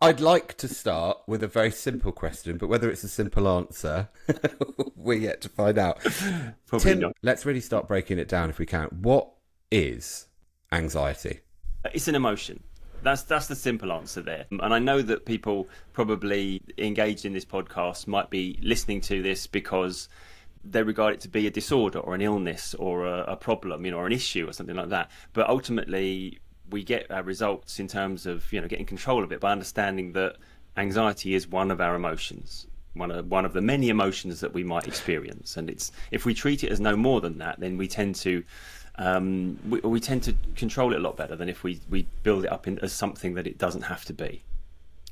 I'd like to start with a very simple question, but whether it's a simple answer, we're yet to find out. Probably Tim, not. let's really start breaking it down if we can. What is anxiety? It's an emotion. That's the simple answer there. And I know that people probably engaged in this podcast might be listening to this because they regard it to be a disorder or an illness or a problem, or an issue or something like that. But ultimately, we get our results in terms of getting control of it by understanding that anxiety is one of our emotions, one of the many emotions that we might experience. And it's, if we treat it as no more than that, then we tend to we tend to control it a lot better than if we build it up as something that it doesn't have to be.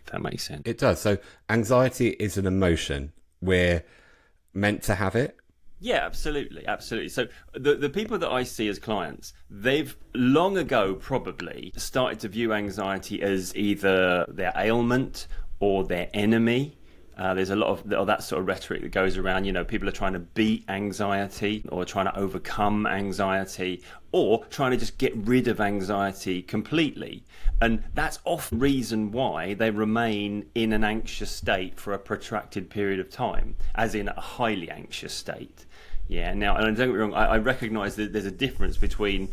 If that makes sense. It does. So anxiety is an emotion. We're meant to have it. Yeah, absolutely. So the people that I see as clients, they've long ago probably started to view anxiety as either their ailment or their enemy. There's a lot of that sort of rhetoric that goes around. People are trying to beat anxiety or trying to overcome anxiety or trying to just get rid of anxiety completely. And that's often the reason why they remain in an anxious state for a protracted period of time, as in a highly anxious state. Yeah. Now, and don't get me wrong, I recognise that there's a difference between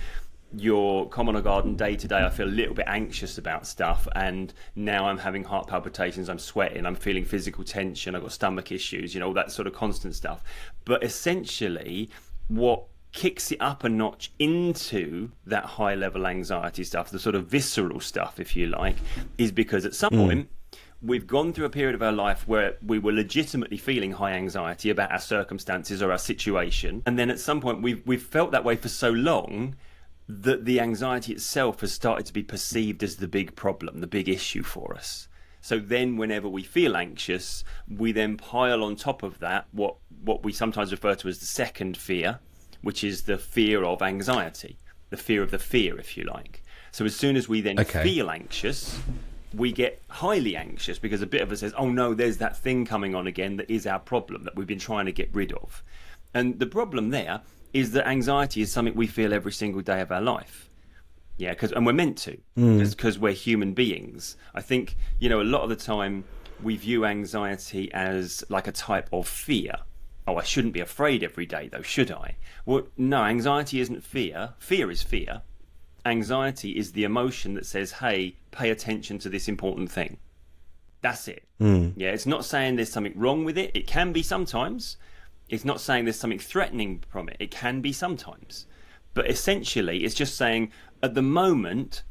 your common or garden day to day. I feel a little bit anxious about stuff, and now I'm having heart palpitations, I'm sweating, I'm feeling physical tension, I've got stomach issues, all that sort of constant stuff. But essentially, what kicks it up a notch into that high level anxiety stuff, the sort of visceral stuff, if you like, is because at some point we've gone through a period of our life where we were legitimately feeling high anxiety about our circumstances or our situation, and then at some point we've felt that way for so long that the anxiety itself has started to be perceived as the big problem, the big issue for us. So then whenever we feel anxious, we then pile on top of that what we sometimes refer to as the second fear, which is the fear of anxiety, the fear of the fear, if you like. So as soon as we then feel anxious, we get highly anxious because a bit of us says, oh no, there's that thing coming on again that is our problem that we've been trying to get rid of. And the problem there is that anxiety is something we feel every single day of our life. Yeah, and we're meant to, just because we're human beings. I think, a lot of the time we view anxiety as like a type of fear. Oh, I shouldn't be afraid every day though, should I? Well, no, anxiety isn't fear. Fear is fear. Anxiety is the emotion that says, hey, pay attention to this important thing. That's it. Yeah, it's not saying there's something wrong with it. It can be sometimes. It's not saying there's something threatening from it. It can be sometimes. But essentially, it's just saying, at the moment,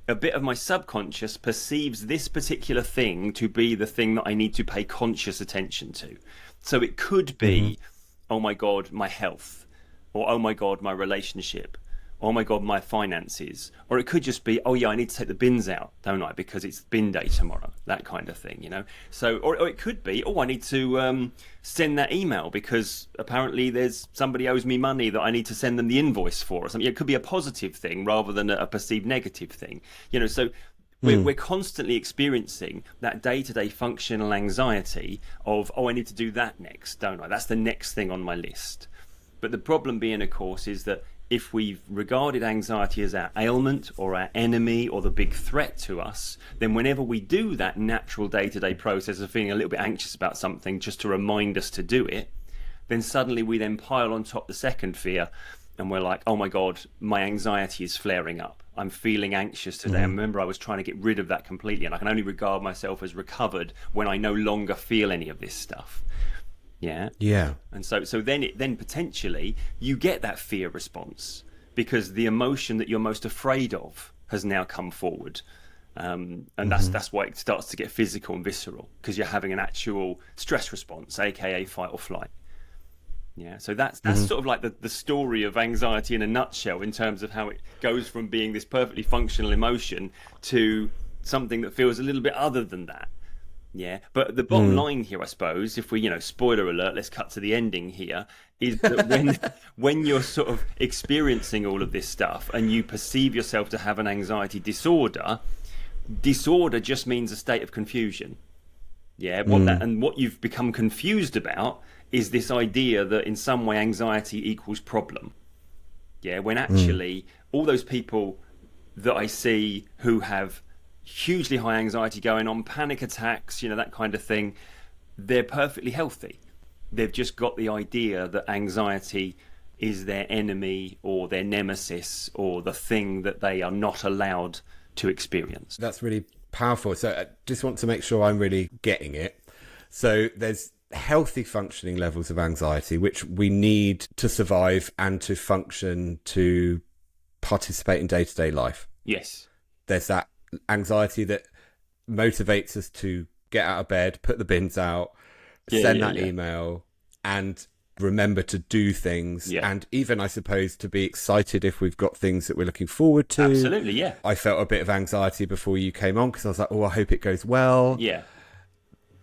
a bit of my subconscious perceives this particular thing to be the thing that I need to pay conscious attention to. So it could be, oh my God, my health, or oh my God, my relationship, oh my God, my finances. Or it could just be, oh yeah, I need to take the bins out, don't I? Because it's bin day tomorrow, that kind of thing, So, or it could be, oh, I need to send that email because apparently there's somebody owes me money that I need to send them the invoice for or something. It could be a positive thing rather than a perceived negative thing, So we're constantly experiencing that day-to-day functional anxiety of, oh, I need to do that next, don't I? That's the next thing on my list. But the problem being, of course, is that if we've regarded anxiety as our ailment or our enemy or the big threat to us, then whenever we do that natural day-to-day process of feeling a little bit anxious about something just to remind us to do it, then suddenly we then pile on top the second fear and we're like, oh my God, my anxiety is flaring up. I'm feeling anxious today. I remember I was trying to get rid of that completely, and I can only regard myself as recovered when I no longer feel any of this stuff. Yeah. And so then potentially you get that fear response because the emotion that you're most afraid of has now come forward. And that's why it starts to get physical and visceral, because you're having an actual stress response, aka fight or flight. Yeah, so that's sort of like the story of anxiety in a nutshell, in terms of how it goes from being this perfectly functional emotion to something that feels a little bit other than that. Yeah, but the bottom line here, I suppose, if we, spoiler alert, let's cut to the ending here, is that when you're sort of experiencing all of this stuff and you perceive yourself to have an anxiety disorder just means a state of confusion. Yeah, what you've become confused about is this idea that in some way anxiety equals problem. Yeah, when actually all those people that I see who have hugely high anxiety going on, panic attacks, that kind of thing, they're perfectly healthy. They've just got the idea that anxiety is their enemy or their nemesis or the thing that they are not allowed to experience. That's really powerful. So I just want to make sure I'm really getting it. So there's healthy functioning levels of anxiety, which we need to survive and to function, to participate in day-to-day life. Yes. There's that anxiety that motivates us to get out of bed, put the bins out, send that email, and remember to do things. Yeah. And even, I suppose, to be excited if we've got things that we're looking forward to. Absolutely, yeah. I felt a bit of anxiety before you came on because I was like, oh, I hope it goes well. Yeah.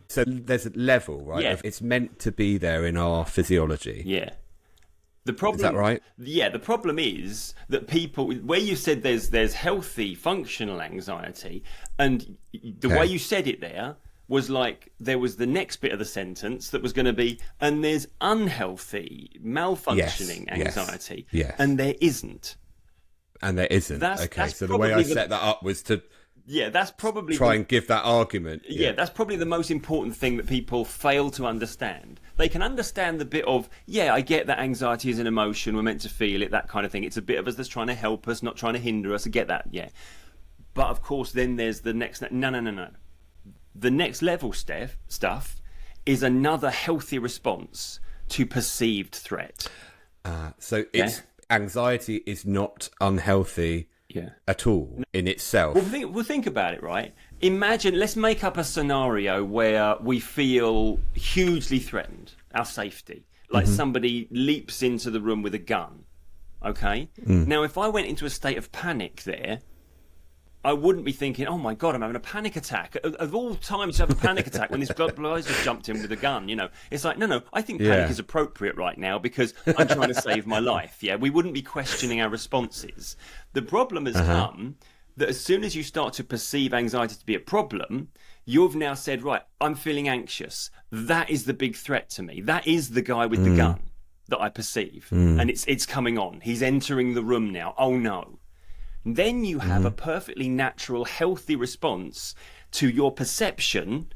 So there's a level, right? Yeah. It's meant to be there in our physiology. Yeah. The problem, is that right? Yeah, the problem is that people, where you said there's healthy functional anxiety, and the way you said it there was like there was the next bit of the sentence that was going to be, and there's unhealthy, malfunctioning anxiety, and there isn't. And there isn't. That's so the way I set that up was to that's probably try and give that argument. Yeah, that's probably the most important thing that people fail to understand. They can understand the bit of, I get that anxiety is an emotion, we're meant to feel it, that kind of thing. It's a bit of us that's trying to help us, not trying to hinder us. I get that, But of course, then there's the next, no. The next level stuff is another healthy response to perceived threat. So it's anxiety is not unhealthy at all in itself. Well, think about it, right? Imagine, let's make up a scenario where we feel hugely threatened, our safety. Like somebody leaps into the room with a gun, okay? Now, if I went into a state of panic there, I wouldn't be thinking, oh my God, I'm having a panic attack. Of all times to have a panic attack when this guy's just jumped in with a gun, It's like, no, I think panic is appropriate right now because I'm trying to save my life, We wouldn't be questioning our responses. The problem has come that as soon as you start to perceive anxiety to be a problem, you've now said, right, I'm feeling anxious. That is the big threat to me. That is the guy with the gun that I perceive. And it's coming on. He's entering the room now. Oh no. Then you have a perfectly natural, healthy response to your perception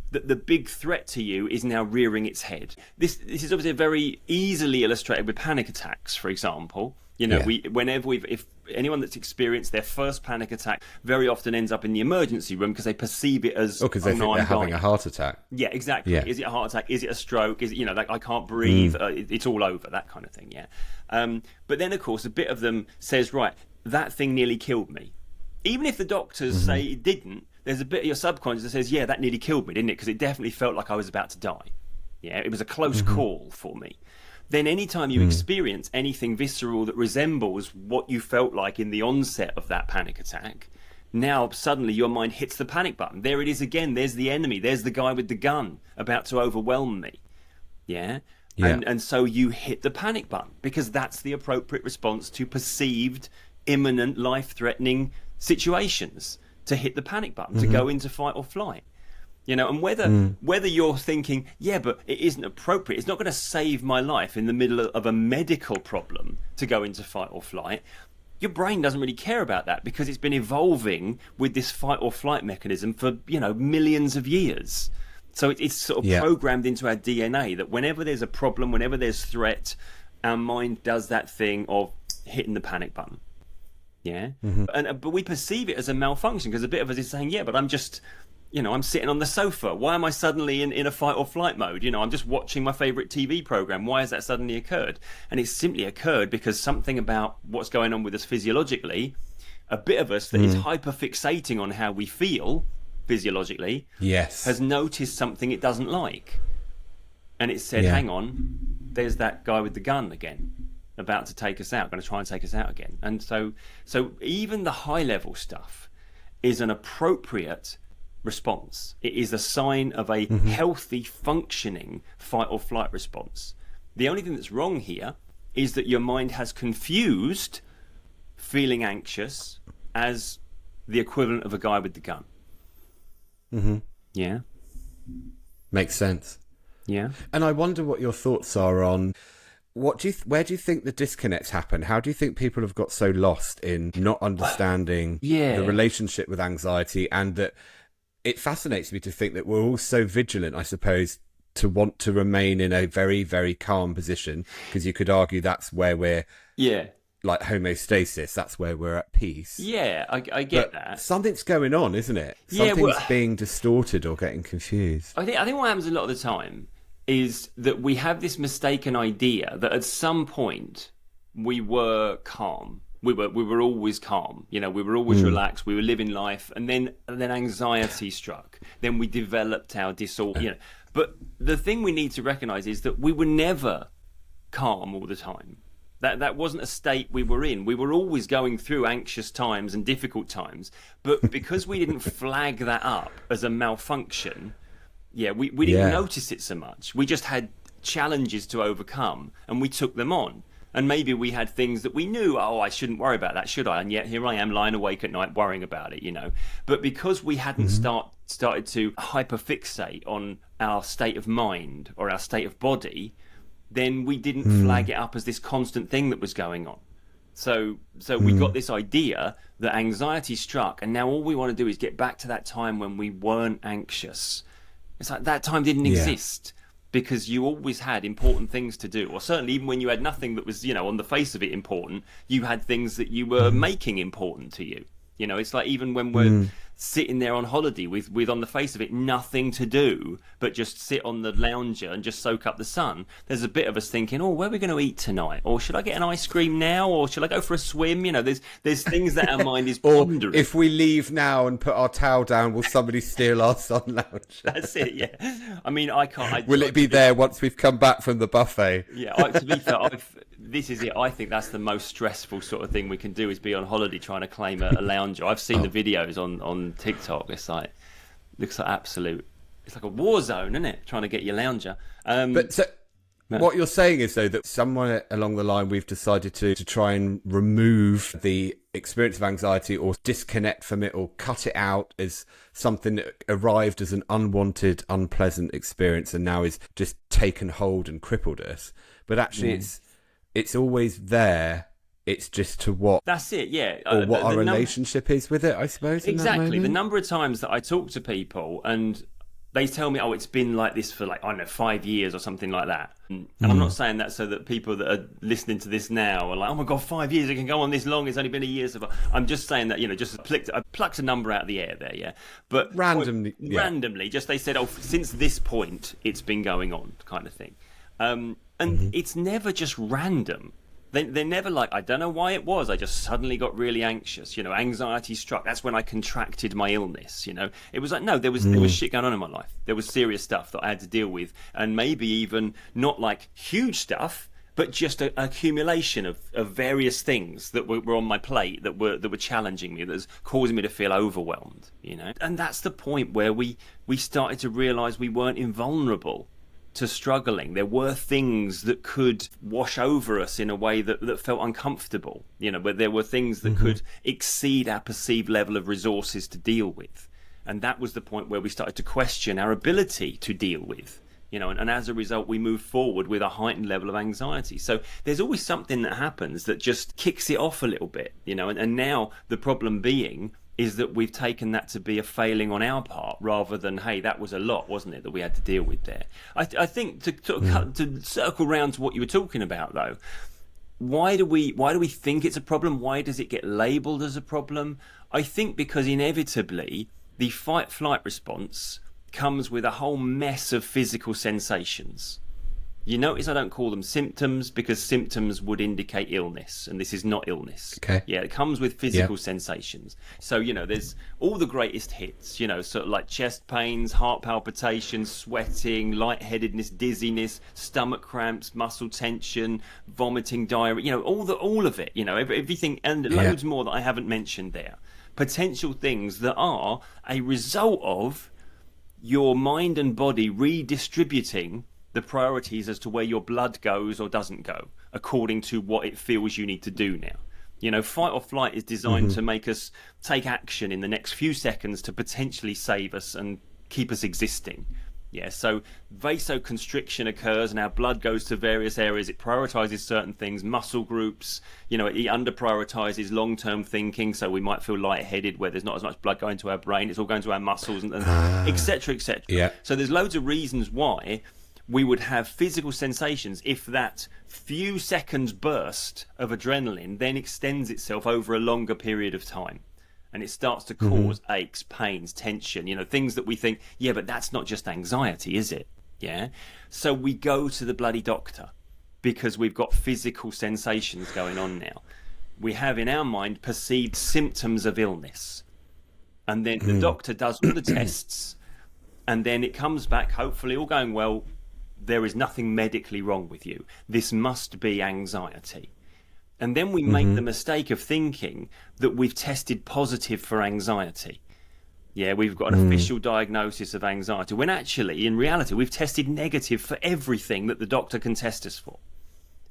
that the big threat to you is now rearing its head. This is obviously very easily illustrated with panic attacks, for example. If anyone that's experienced their first panic attack very often ends up in the emergency room because they perceive it as because they think they're having a heart attack. Yeah, exactly. Yeah. Is it a heart attack? Is it a stroke? Is it, like I can't breathe? It's all over, that kind of thing. But then, of course, a bit of them says, right, that thing nearly killed me. Even if the doctors say it didn't, there's a bit of your subconscious that says, that nearly killed me, didn't it? Because it definitely felt like I was about to die. It was a close call for me. Then anytime you experience anything visceral that resembles what you felt like in the onset of that panic attack, now suddenly your mind hits the panic button. There it is again. There's the enemy. There's the guy with the gun about to overwhelm me. And so you hit the panic button because that's the appropriate response to perceived imminent life-threatening situations, to hit the panic button, to go into fight or flight. And whether you're thinking, but it isn't appropriate, it's not going to save my life in the middle of a medical problem to go into fight or flight, your brain doesn't really care about that because it's been evolving with this fight or flight mechanism for, millions of years. So it's sort of programmed into our DNA that whenever there's a problem, whenever there's threat, our mind does that thing of hitting the panic button. But we perceive it as a malfunction because a bit of us is saying, but I'm just, I'm sitting on the sofa. Why am I suddenly in a fight or flight mode? I'm just watching my favorite TV program. Why has that suddenly occurred? And it's simply occurred because something about what's going on with us physiologically, a bit of us that is hyperfixating on how we feel physiologically, has noticed something it doesn't like. And it said, hang on, there's that guy with the gun again, about to take us out, going to try and take us out again. And so even the high level stuff is an appropriate response. It is a sign of a healthy, functioning fight or flight response. The only thing that's wrong here is that your mind has confused feeling anxious as the equivalent of a guy with the gun. Makes sense. Yeah. And I wonder what your thoughts are on where do you think the disconnects happen? How do you think people have got so lost in not understanding Yeah. the relationship with anxiety, and that it fascinates me to think that we're all so vigilant, I suppose, to want to remain in a very, very calm position, because you could argue that's where we're like homeostasis, that's where we're at peace. Yeah, I get but that. Something's going on, isn't it? Something's being distorted or getting confused. I think what happens a lot of the time is that we have this mistaken idea that at some point we were calm. We were always calm. We were always relaxed. We were living life, and then anxiety struck. Then we developed our disorder. But the thing we need to recognize is that we were never calm all the time. That wasn't a state we were in. We were always going through anxious times and difficult times. But because we didn't flag that up as a malfunction, we didn't notice it so much. We just had challenges to overcome, and we took them on. And maybe we had things that we knew, I shouldn't worry about that, should I? And yet here I am lying awake at night worrying about it, But because we hadn't started to hyperfixate on our state of mind or our state of body, then we didn't flag it up as this constant thing that was going on. So we got this idea that anxiety struck, and now all we want to do is get back to that time when we weren't anxious. It's like that time didn't exist, because you always had important things to do, or certainly even when you had nothing that was, on the face of it important, you had things that you were making important to you. It's like even when we're sitting there on holiday with on the face of it nothing to do but just sit on the lounger and just soak up the sun, there's a bit of us thinking, where are we going to eat tonight? Or should I get an ice cream now? Or should I go for a swim? There's things that our mind is pondering. Or if we leave now and put our towel down, will somebody steal our sun lounger? That's it, yeah. I mean, I can't... Will it be there once we've come back from the buffet? Yeah, to be fair, this is it. I think that's the most stressful sort of thing we can do, is be on holiday trying to claim a lounger. I've seen the videos on TikTok. It's like, looks like absolute. It's like a war zone, isn't it? Trying to get your lounger. What you're saying is, though, that somewhere along the line we've decided to try and remove the experience of anxiety, or disconnect from it, or cut it out as something that arrived as an unwanted, unpleasant experience, and now is just taken hold and crippled us. But actually, it's always there. It's just to what... That's it, yeah. Or what our relationship is with it, I suppose. Exactly. The number of times that I talk to people and they tell me, it's been like this for 5 years or something like that. And I'm not saying that so that people that are listening to this now are like, oh my God, 5 years, it can go on this long. It's only been a year. So I'm just saying that, I plucked a number out of the air there, yeah. But randomly, just they said, since this point, it's been going on, kind of thing. And it's never just random. They're never like, I don't know why it was, I just suddenly got really anxious. Anxiety struck. That's when I contracted my illness. It was like, no, there was shit going on in my life. There was serious stuff that I had to deal with, and maybe even not like huge stuff, but just an accumulation of various things that were on my plate that were challenging me, that was causing me to feel overwhelmed. And that's the point where we started to realise we weren't invulnerable to struggling. There were things that could wash over us in a way that felt uncomfortable, but there were things that could exceed our perceived level of resources to deal with. And that was the point where we started to question our ability to deal with, and as a result, we moved forward with a heightened level of anxiety. So there's always something that happens that just kicks it off a little bit, and now the problem being is that we've taken that to be a failing on our part, rather than, hey, that was a lot, wasn't it, that we had to deal with there. I think to circle round to what you were talking about, though, why do we think it's a problem? Why does it get labelled as a problem? I think because inevitably the fight-flight response comes with a whole mess of physical sensations. You notice I don't call them symptoms, because symptoms would indicate illness, and this is not illness. Okay. Yeah, it comes with physical sensations. So, there's all the greatest hits, sort of like chest pains, heart palpitations, sweating, lightheadedness, dizziness, stomach cramps, muscle tension, vomiting, diarrhea, all of it, everything, and loads more that I haven't mentioned there. Potential things that are a result of your mind and body redistributing the priorities as to where your blood goes or doesn't go, according to what it feels you need to do now. Fight or flight is designed to make us take action in the next few seconds to potentially save us and keep us existing. Yeah, so vasoconstriction occurs and our blood goes to various areas. It prioritizes certain things, muscle groups. It under prioritizes long-term thinking. So we might feel lightheaded where there's not as much blood going to our brain. It's all going to our muscles and et cetera, et cetera. Yeah. So there's loads of reasons why we would have physical sensations if that few seconds burst of adrenaline then extends itself over a longer period of time. And it starts to cause aches, pains, tension, things that we think, yeah, but that's not just anxiety, is it? Yeah. So we go to the bloody doctor because we've got physical sensations going on now. We have in our mind perceived symptoms of illness. And then the doctor does all the tests, and then it comes back, hopefully all going well, there is nothing medically wrong with you. This must be anxiety. And then we make the mistake of thinking that we've tested positive for anxiety. Yeah, we've got an official diagnosis of anxiety, when actually, in reality, we've tested negative for everything that the doctor can test us for.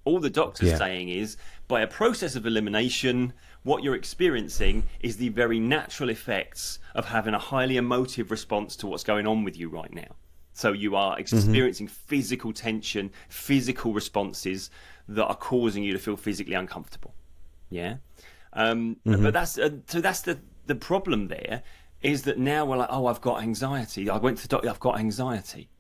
All the doctor's saying is, by a process of elimination, what you're experiencing is the very natural effects of having a highly emotive response to what's going on with you right now. So you are experiencing physical tension, physical responses that are causing you to feel physically uncomfortable. Yeah. But that's the problem there, is that now we're like, oh, I've got anxiety. I went to the doctor, I've got anxiety.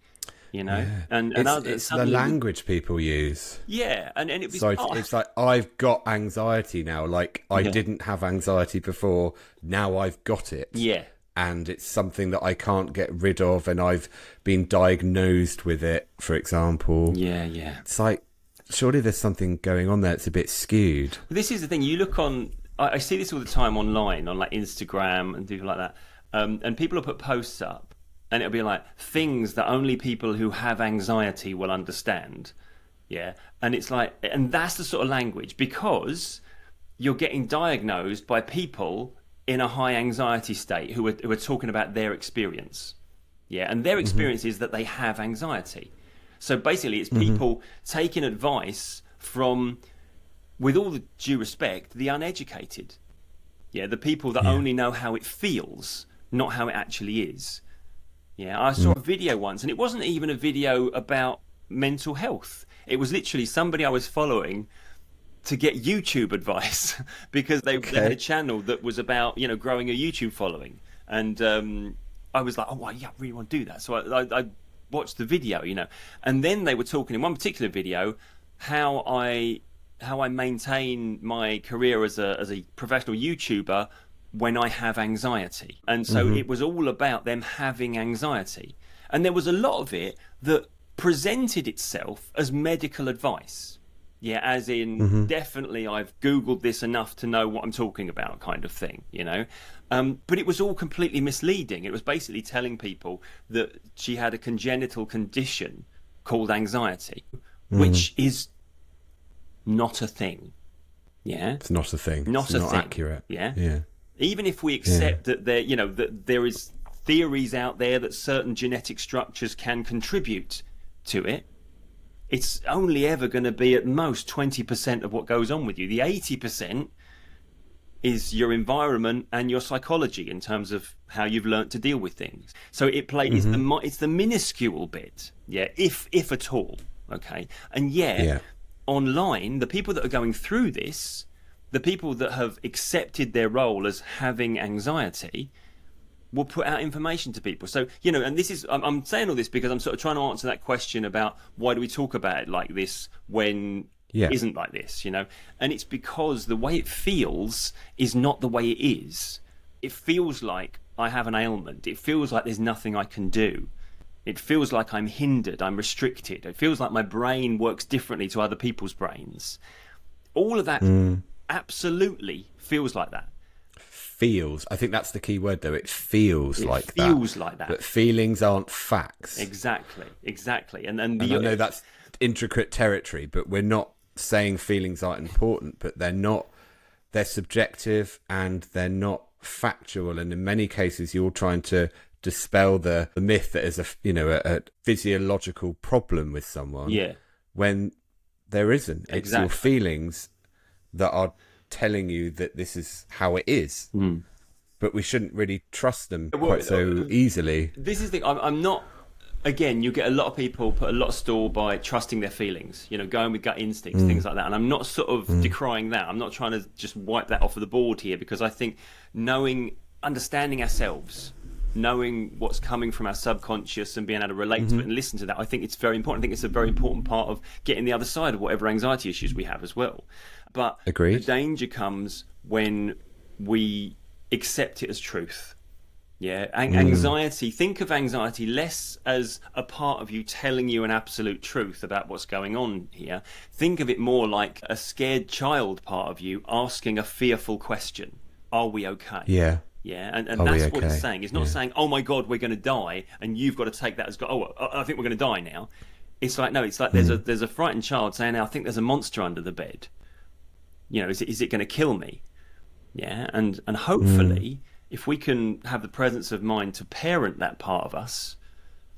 And it's the language people use. Yeah, and it was it's like, I've got anxiety now. Like, I didn't have anxiety before. Now I've got it. Yeah. And it's something that I can't get rid of, and I've been diagnosed with it, for example. Yeah. It's like, surely there's something going on there that's a bit skewed. This is the thing. You look on... I see this all the time online, on like Instagram and things like that. And people will put posts up, and it'll be like, things that only people who have anxiety will understand. Yeah. And it's like... And that's the sort of language, because you're getting diagnosed by people in a high anxiety state who are talking about their experience. Yeah, and their experience is that they have anxiety. So basically it's people taking advice from, with all the due respect, the uneducated. Yeah, the people that only know how it feels, not how it actually is. Yeah, I saw a video once, and it wasn't even a video about mental health. It was literally somebody I was following to get YouTube advice because they had a channel that was about, growing a YouTube following. And I was like, oh, well, yeah, I really want to do that. So I watched the video, and then they were talking in one particular video how I maintain my career as a professional YouTuber when I have anxiety. And so it was all about them having anxiety. And there was a lot of it that presented itself as medical advice. Yeah, as in, definitely I've Googled this enough to know what I'm talking about, kind of thing, But it was all completely misleading. It was basically telling people that she had a congenital condition called anxiety, which is not a thing. Yeah, it's not a thing. Not accurate. Yeah. Even if we accept that that there is theories out there that certain genetic structures can contribute to it, it's only ever going to be at most 20% of what goes on with you. The 80% is your environment and your psychology in terms of how you've learnt to deal with things. So it plays it's the minuscule bit, if at all, okay? And online, the people that are going through this, the people that have accepted their role as having anxiety, will put out information to people. So, and this is, I'm saying all this because I'm sort of trying to answer that question about why do we talk about it like this when it isn't like this, And it's because the way it feels is not the way it is. It feels like I have an ailment. It feels like there's nothing I can do. It feels like I'm hindered, I'm restricted. It feels like my brain works differently to other people's brains. All of that absolutely feels like that. Feels. I think that's the key word, though. It feels like that. It feels like that. But feelings aren't facts. Exactly. And I know that's intricate territory, but we're not saying feelings aren't important, but they're not. They're subjective and they're not factual. And in many cases, you're trying to dispel the myth that is a physiological problem with someone. Yeah. When there isn't. It's your feelings that are telling you that this is how it is, but we shouldn't really trust them quite so easily. This is the thing. I'm not again, you get a lot of people put a lot of store by trusting their feelings, going with gut instincts, things like that. And I'm not sort of decrying that. I'm not trying to just wipe that off of the board here, because I think understanding ourselves, knowing what's coming from our subconscious and being able to relate to it and listen to that, I think it's very important. I think it's a very important part of getting the other side of whatever anxiety issues we have as well. But Agreed. The danger comes when we accept it as truth. Yeah, anxiety, think of anxiety less as a part of you telling you an absolute truth about what's going on here. Think of it more like a scared child part of you asking a fearful question. Are we okay? Yeah. Yeah, and that's what it's saying. It's not saying, oh my God, we're going to die, and you've got to take that as, I think we're going to die now. It's like, no, it's like there's a frightened child saying, I think there's a monster under the bed. Is it going to kill me? Yeah, and hopefully... if we can have the presence of mind to parent that part of us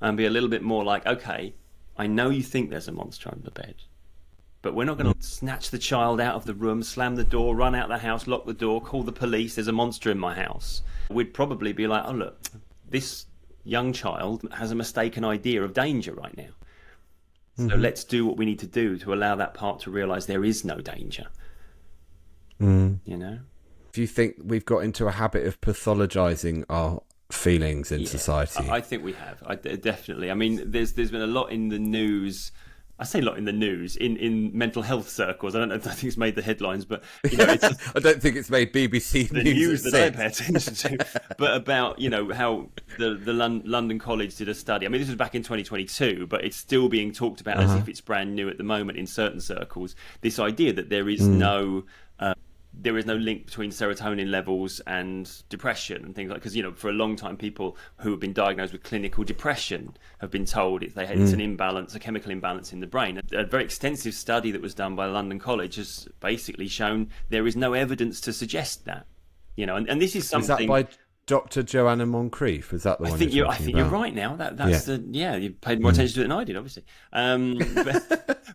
and be a little bit more like, okay, I know you think there's a monster under the bed, but we're not going to snatch the child out of the room, slam the door, run out of the house, lock the door, call the police, there's a monster in my house. We'd probably be like, oh, look, this young child has a mistaken idea of danger right now. So let's do what we need to do to allow that part to realise there is no danger. Do you think we've got into a habit of pathologizing our feelings in society? I think we have. Definitely. I mean, there's been a lot in the news. I say a lot in the news, in mental health circles. I don't think it's made the headlines, but it's I don't think it's made BBC the news that I pay attention to. But about how the London College did a study. I mean, this was back in 2022, but it's still being talked about as if it's brand new at the moment in certain circles. This idea that there is no link between serotonin levels and depression and things like, because for a long time people who have been diagnosed with clinical depression have been told it's an imbalance, a chemical imbalance in the brain. A very extensive study that was done by London College has basically shown there is no evidence to suggest that. And this is something. Is that by Dr. Joanna Moncrief? Is that the one? I think you're right now. That's you paid more attention to it than I did, obviously.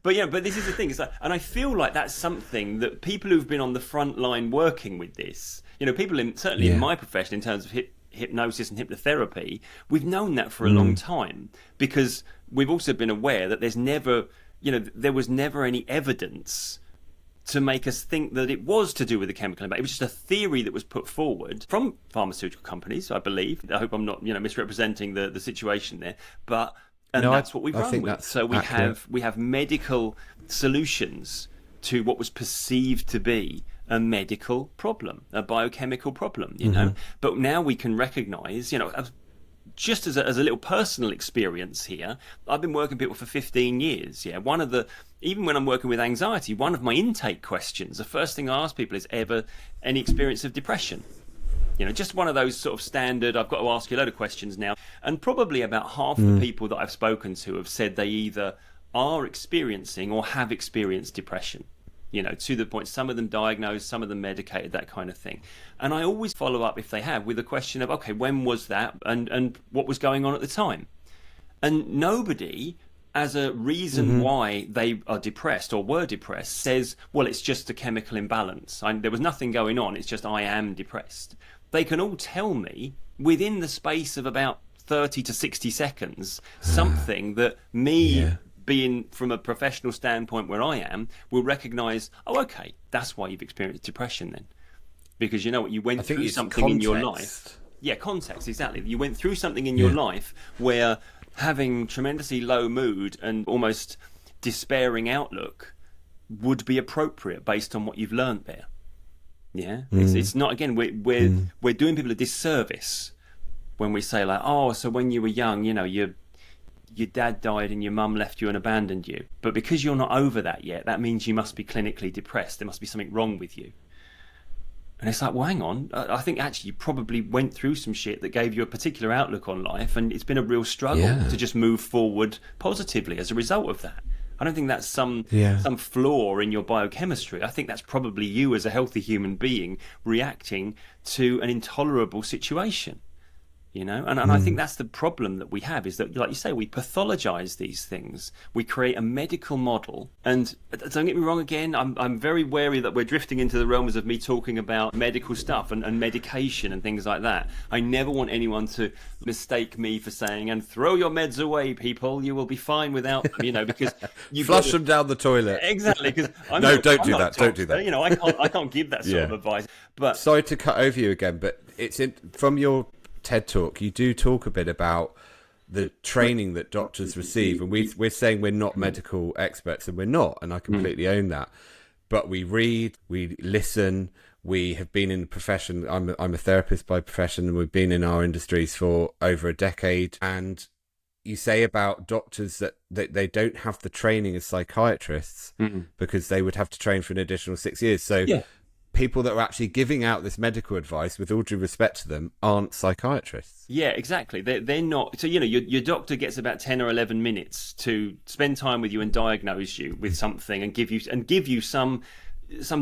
But this is the thing. It's like, and I feel like that's something that people who've been on the front line working with this, people certainly in my profession in terms of hypnosis and hypnotherapy, we've known that for a long time, because we've also been aware that there was never any evidence to make us think that it was to do with the chemical imbalance. It was just a theory that was put forward from pharmaceutical companies, I believe. I hope I'm not, misrepresenting the situation there. That's what we've run with. So we have medical solutions to what was perceived to be a medical problem, a biochemical problem, But now we can recognise, just as a little personal experience here, I've been working with people for 15 years. Yeah, even when I'm working with anxiety, one of my intake questions, the first thing I ask people is, ever any experience of depression? Just one of those sort of standard, I've got to ask you a load of questions now. And probably about half the people that I've spoken to have said they either are experiencing or have experienced depression. To the point, some of them diagnosed, some of them medicated, that kind of thing. And I always follow up, if they have, with a question of, okay, when was that and what was going on at the time? And nobody, as a reason why they are depressed or were depressed, says, well, it's just a chemical imbalance. There was nothing going on, it's just I am depressed. They can all tell me within the space of about 30 to 60 seconds something that being from a professional standpoint where I am, will recognise, oh, okay, that's why you've experienced depression then. Because you went through something in your life. Yeah, context, exactly. You went through something in your life where having tremendously low mood and almost despairing outlook would be appropriate based on what you've learned there. Yeah, it's not, again, we're doing people a disservice when we say like, oh, so when you were young, your dad died and your mum left you and abandoned you. But because you're not over that yet, that means you must be clinically depressed. There must be something wrong with you. And it's like, well, hang on. I think actually you probably went through some shit that gave you a particular outlook on life, and it's been a real struggle to just move forward positively as a result of that. I don't think that's some flaw in your biochemistry. I think that's probably you as a healthy human being reacting to an intolerable situation. you know. And I think that's the problem that we have, is that, like you say, we pathologize these things. We create a medical model. And don't get me wrong, again, I'm very wary that we're drifting into the realms of me talking about medical stuff and medication and things like that. I never want anyone to mistake me for saying, and throw your meds away, people, you will be fine without them, you know, because you flush them down the toilet. Exactly, because don't do that. Don't do that. You know, I can't give that sort of advice. But sorry to cut over you again, but from your TED talk, you do talk a bit about the training that doctors receive, and we're saying we're not medical experts, and we're not, and I completely own that. But we read, we listen, we have been in the profession. I'm a therapist by profession, and we've been in our industries for over a decade. And you say about doctors that they don't have the training as psychiatrists because they would have to train for an additional 6 years. So people that are actually giving out this medical advice, with all due respect to them, aren't psychiatrists. Yeah, exactly. They're not. So, you know, your doctor gets about 10 or 11 minutes to spend time with you and diagnose you with something and give you some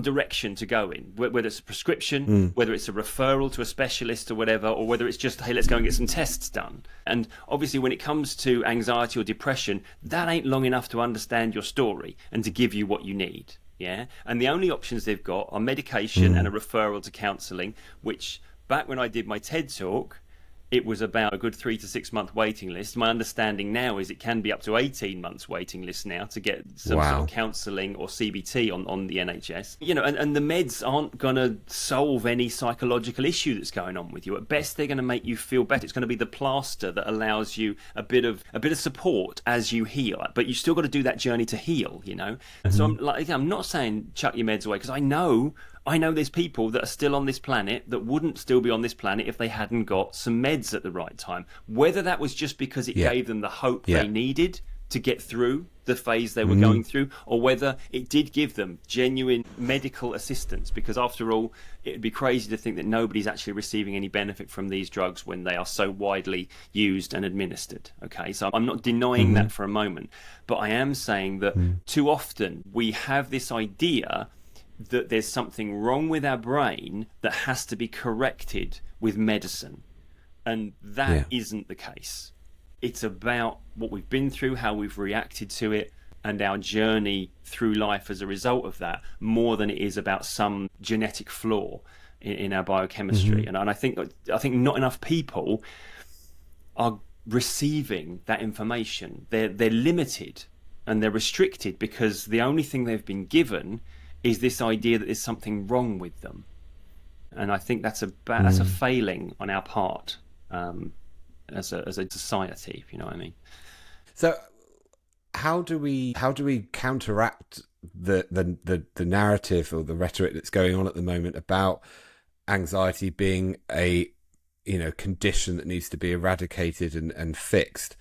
direction to go in, whether it's a prescription, whether it's a referral to a specialist or whatever, or whether it's just, hey, let's go and get some tests done. And obviously when it comes to anxiety or depression, that ain't long enough to understand your story and to give you what you need. Yeah, and the only options they've got are medication and a referral to counselling, which back when I did my TED talk, it was about a good 3 to 6 month waiting list. My understanding now is it can be up to 18 months waiting list now to get some sort of counselling or CBT on the NHS. You know, and the meds aren't going to solve any psychological issue that's going on with you. At best, they're going to make you feel better. It's going to be the plaster that allows you a bit of support as you heal. But you still got to do that journey to heal, you know. And so I'm not saying chuck your meds away, because I know there's people that are still on this planet that wouldn't still be on this planet if they hadn't got some meds at the right time. Whether that was just because it gave them the hope they needed to get through the phase they were going through, or whether it did give them genuine medical assistance, because after all, it'd be crazy to think that nobody's actually receiving any benefit from these drugs when they are so widely used and administered. Okay, so I'm not denying that for a moment, but I am saying that too often we have this idea that there's something wrong with our brain that has to be corrected with medicine. And that isn't the case. It's about what we've been through, how we've reacted to it, and our journey through life as a result of that, more than it is about some genetic flaw in our biochemistry. And I think not enough people are receiving that information. They're limited and they're restricted because the only thing they've been given is this idea that there's something wrong with them. And I think that's a failing on our part as a society, if you know what I mean. So how do we counteract the narrative or the rhetoric that's going on at the moment about anxiety being a condition that needs to be eradicated and fixed?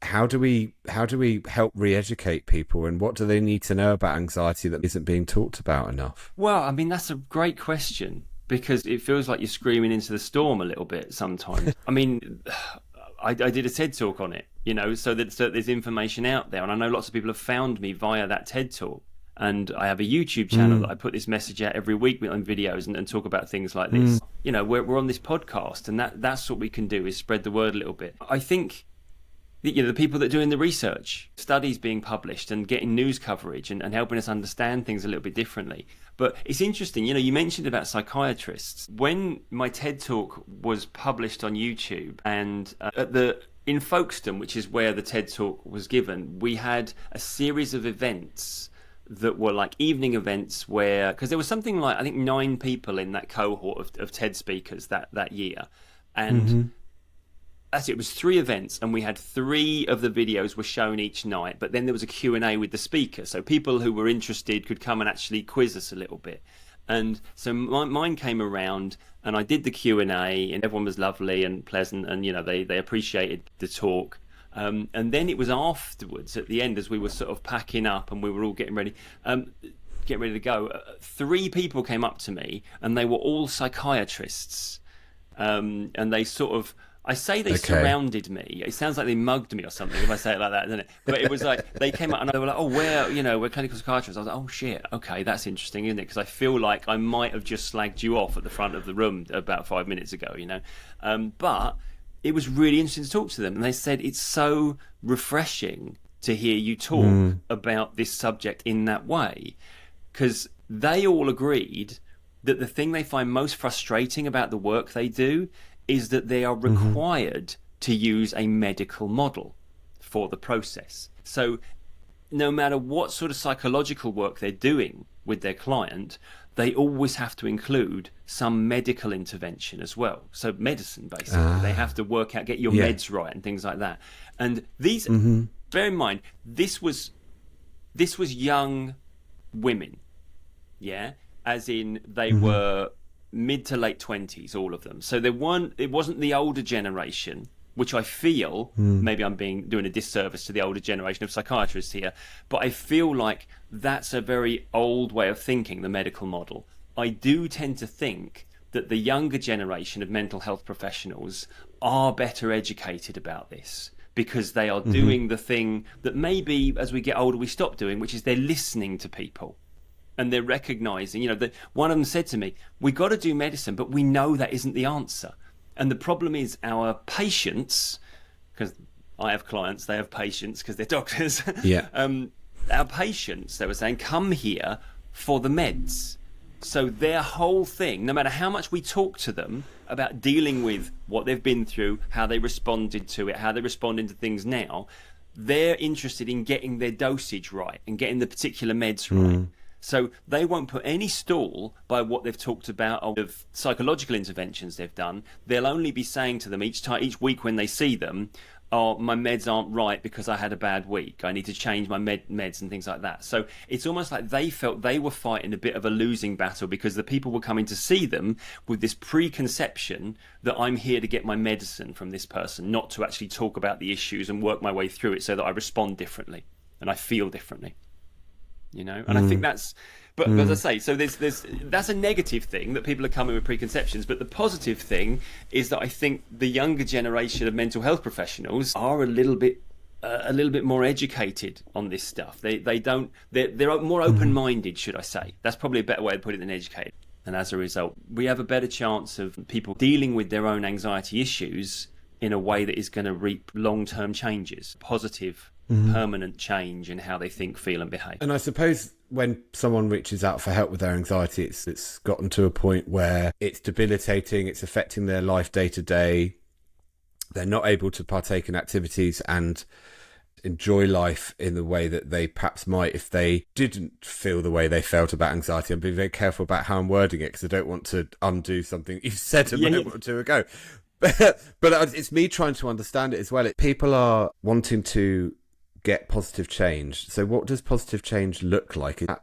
How do we help re-educate people, and what do they need to know about anxiety that isn't being talked about enough? Well, I mean, that's a great question, because it feels like you're screaming into the storm a little bit sometimes. I mean, I did a TED talk on it, so there's information out there, and I know lots of people have found me via that TED talk. And I have a YouTube channel that I put this message out every week on videos and talk about things like this. We're on this podcast, and that's what we can do, is spread the word a little bit. I think the people that are doing the research, studies being published and getting news coverage and helping us understand things a little bit differently. But it's interesting, you mentioned about psychiatrists. When my TED talk was published on YouTube, and in Folkestone, which is where the TED talk was given, we had a series of events that were like evening events where, because there was something like, I think 9 people in that cohort of TED speakers that year. And it was 3 events, and we had 3 of the videos were shown each night, but then there was a Q&A with the speaker, so people who were interested could come and actually quiz us a little bit. And so mine came around, and I did the Q&A, and everyone was lovely and pleasant, and they appreciated the talk. And then it was afterwards, at the end, as we were sort of packing up and we were all getting ready to go, 3 people came up to me, and they were all psychiatrists, and they sort of, I say they surrounded me. It sounds like they mugged me or something if I say it like that, doesn't it? But it was like they came out and they were like, "Oh, we're clinical psychiatrists." I was like, "Oh shit, okay, that's interesting, isn't it?" Because I feel like I might have just slagged you off at the front of the room about 5 minutes ago, But it was really interesting to talk to them. And they said, it's so refreshing to hear you talk about this subject in that way. Because they all agreed that the thing they find most frustrating about the work they do is that they are required to use a medical model for the process. So no matter what sort of psychological work they're doing with their client, they always have to include some medical intervention as well. So medicine, basically. They have to work out, get your meds right and things like that. And these, bear in mind, this was young women, yeah? As in they were mid to late 20s, all of them. So it wasn't the older generation, which I feel, maybe I'm doing a disservice to the older generation of psychiatrists here, but I feel like that's a very old way of thinking, the medical model. I do tend to think that the younger generation of mental health professionals are better educated about this, because they are doing the thing that maybe as we get older we stop doing, which is they're listening to people. And they're recognizing, that one of them said to me, we got to do medicine, but we know that isn't the answer. And the problem is our patients, because I have clients, they have patients because they're doctors. Yeah. Our patients, they were saying, come here for the meds. So their whole thing, no matter how much we talk to them about dealing with what they've been through, how they responded to it, how they're responding to things now, they're interested in getting their dosage right and getting the particular meds right. So they won't put any stall by what they've talked about of psychological interventions they've done. They'll only be saying to them each week when they see them, oh, my meds aren't right because I had a bad week. I need to change my meds and things like that. So it's almost like they felt they were fighting a bit of a losing battle, because the people were coming to see them with this preconception that I'm here to get my medicine from this person, not to actually talk about the issues and work my way through it so that I respond differently and I feel differently. And I think that's, but as I say, so there's that's a negative thing, that people are coming with preconceptions. But the positive thing is that I think the younger generation of mental health professionals are a little bit more educated on this stuff. They're more open-minded, should I say? That's probably a better way to put it than educated. And as a result, we have a better chance of people dealing with their own anxiety issues in a way that is going to reap long-term changes, positive, permanent change in how they think, feel and behave. And I suppose when someone reaches out for help with their anxiety, it's gotten to a point where it's debilitating, it's affecting their life day to day. They're not able to partake in activities and enjoy life in the way that they perhaps might if they didn't feel the way they felt about anxiety. I'm being very careful about how I'm wording it, because I don't want to undo something you said a moment or two ago. But it's me trying to understand it as well. People are wanting to get positive change. So what does positive change look like? Are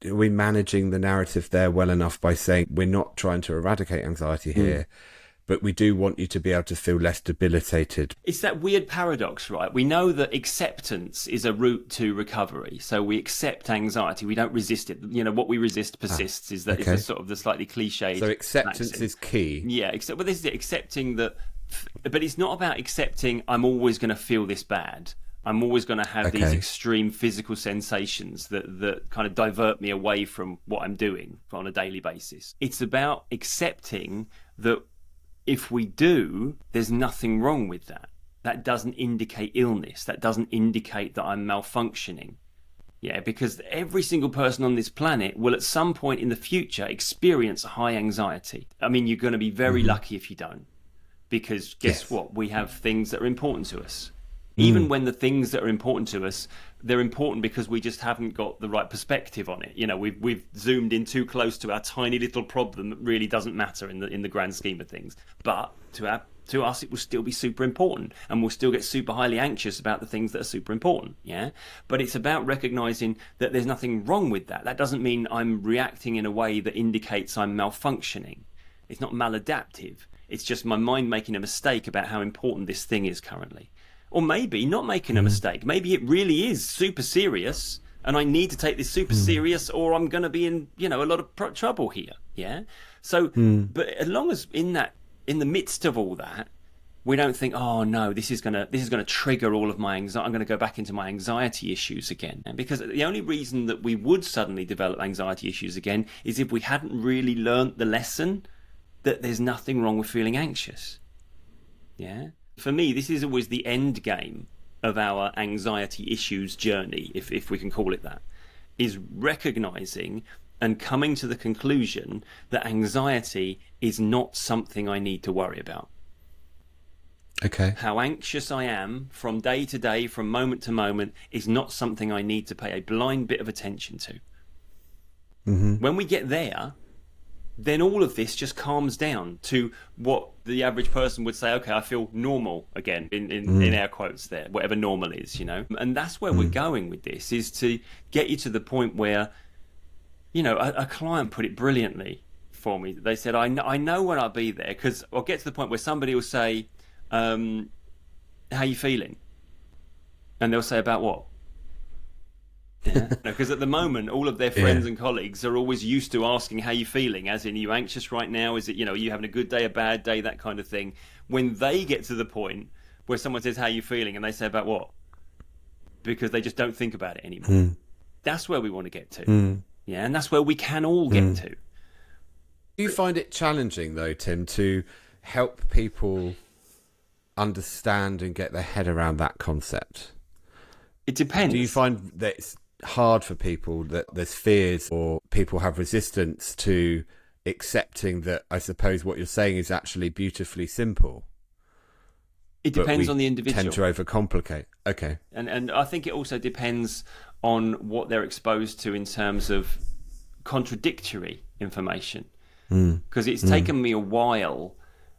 we managing the narrative there well enough by saying we're not trying to eradicate anxiety here, but we do want you to be able to feel less debilitated? It's that weird paradox, right? We know that acceptance is a route to recovery. So we accept anxiety. We don't resist it. What we resist persists is that is sort of the slightly cliched. So acceptance is key. Yeah, but this is it, accepting that. But it's not about accepting I'm always going to feel this bad. I'm always going to have these extreme physical sensations that kind of divert me away from what I'm doing on a daily basis. It's about accepting that if we do, there's nothing wrong with that. That doesn't indicate illness. That doesn't indicate that I'm malfunctioning. Yeah, because every single person on this planet will at some point in the future experience high anxiety. I mean, you're going to be very lucky if you don't. Because guess what? We have things that are important to us. Even when the things that are important to us, they're important because we just haven't got the right perspective on it. We've zoomed in too close to our tiny little problem that really doesn't matter in the grand scheme of things. But to us, it will still be super important, and we'll still get super highly anxious about the things that are super important. Yeah, but it's about recognizing that there's nothing wrong with that. That doesn't mean I'm reacting in a way that indicates I'm malfunctioning. It's not maladaptive. It's just my mind making a mistake about how important this thing is currently. Or maybe not making a mistake. Maybe it really is super serious, and I need to take this super serious, or I'm going to be in, a lot of trouble here. Yeah. So, but as long as in the midst of all that, we don't think, oh no, this is gonna trigger all of my anxiety. I'm going to go back into my anxiety issues again. And because the only reason that we would suddenly develop anxiety issues again is if we hadn't really learnt the lesson that there's nothing wrong with feeling anxious. Yeah. For me, this is always the end game of our anxiety issues journey, if we can call it that, is recognizing and coming to the conclusion that anxiety is not something I need to worry about. Okay. How anxious I am from day to day, from moment to moment, is not something I need to pay a blind bit of attention to. When we get there, then all of this just calms down to what the average person would say, okay, I feel normal again, in air quotes there, whatever normal is, And that's where we're going with this, is to get you to the point where, a client put it brilliantly for me. They said, I know when I'll be there, because I'll get to the point where somebody will say, how you feeling? And they'll say, about what? Yeah. Because at the moment, all of their friends and colleagues are always used to asking how you feeling, as in, are you anxious right now? Is it, are you having a good day, a bad day, that kind of thing. When they get to the point where someone says, how you feeling? And they say, about what? Because they just don't think about it anymore. That's where we want to get to. Yeah, and that's where we can all get to. Do you find it challenging, though, Tim, to help people understand and get their head around that concept? It depends. Do you find that it's hard for people, that there's fears or people have resistance to accepting that, I suppose what you're saying is actually beautifully simple? It depends on the individual. Tend to overcomplicate. Okay. And I think it also depends on what they're exposed to in terms of contradictory information. Because it's taken me a while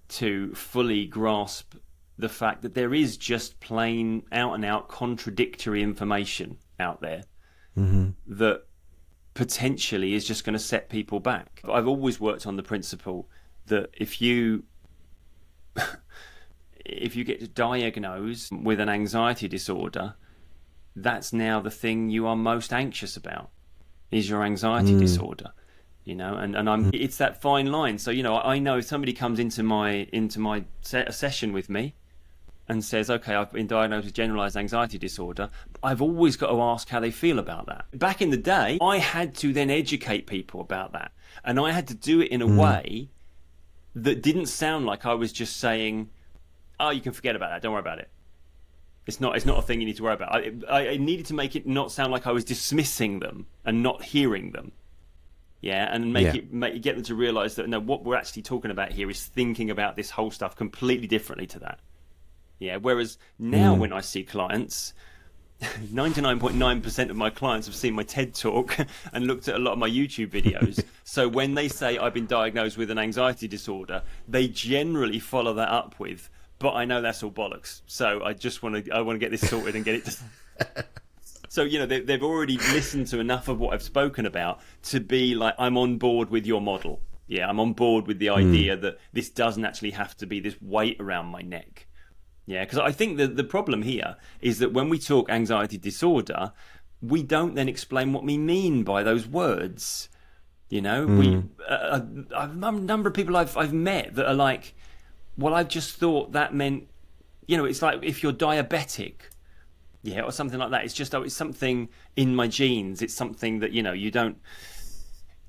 to fully grasp the fact that there is just plain out and out contradictory information out there that potentially is just going to set people back. I've always worked on the principle that if you get diagnosed with an anxiety disorder, that's now the thing you are most anxious about, is your anxiety disorder. And it's that fine line. So, I know if somebody comes into my session with me and says, okay, I've been diagnosed with generalized anxiety disorder, I've always got to ask how they feel about that. Back in the day, I had to then educate people about that. And I had to do it in a way that didn't sound like I was just saying, oh, you can forget about that, don't worry about it. It's not a thing you need to worry about. I needed to make it not sound like I was dismissing them and not hearing them. Yeah, and get them to realize that, no, what we're actually talking about here is thinking about this whole stuff completely differently to that. Yeah, whereas now when I see clients, 99.9% of my clients have seen my TED talk and looked at a lot of my YouTube videos. So when they say I've been diagnosed with an anxiety disorder, they generally follow that up with, but I know that's all bollocks. So I want to get this sorted and get it to... So, they've already listened to enough of what I've spoken about to be like, I'm on board with your model. Yeah, I'm on board with the idea that this doesn't actually have to be this weight around my neck. Yeah, because I think the problem here is that when we talk anxiety disorder, we don't then explain what we mean by those words. A number of people I've met that are like, well, I've just thought that meant, it's like if you're diabetic, yeah, or something like that. It's just, it's something in my genes. It's something that, you don't,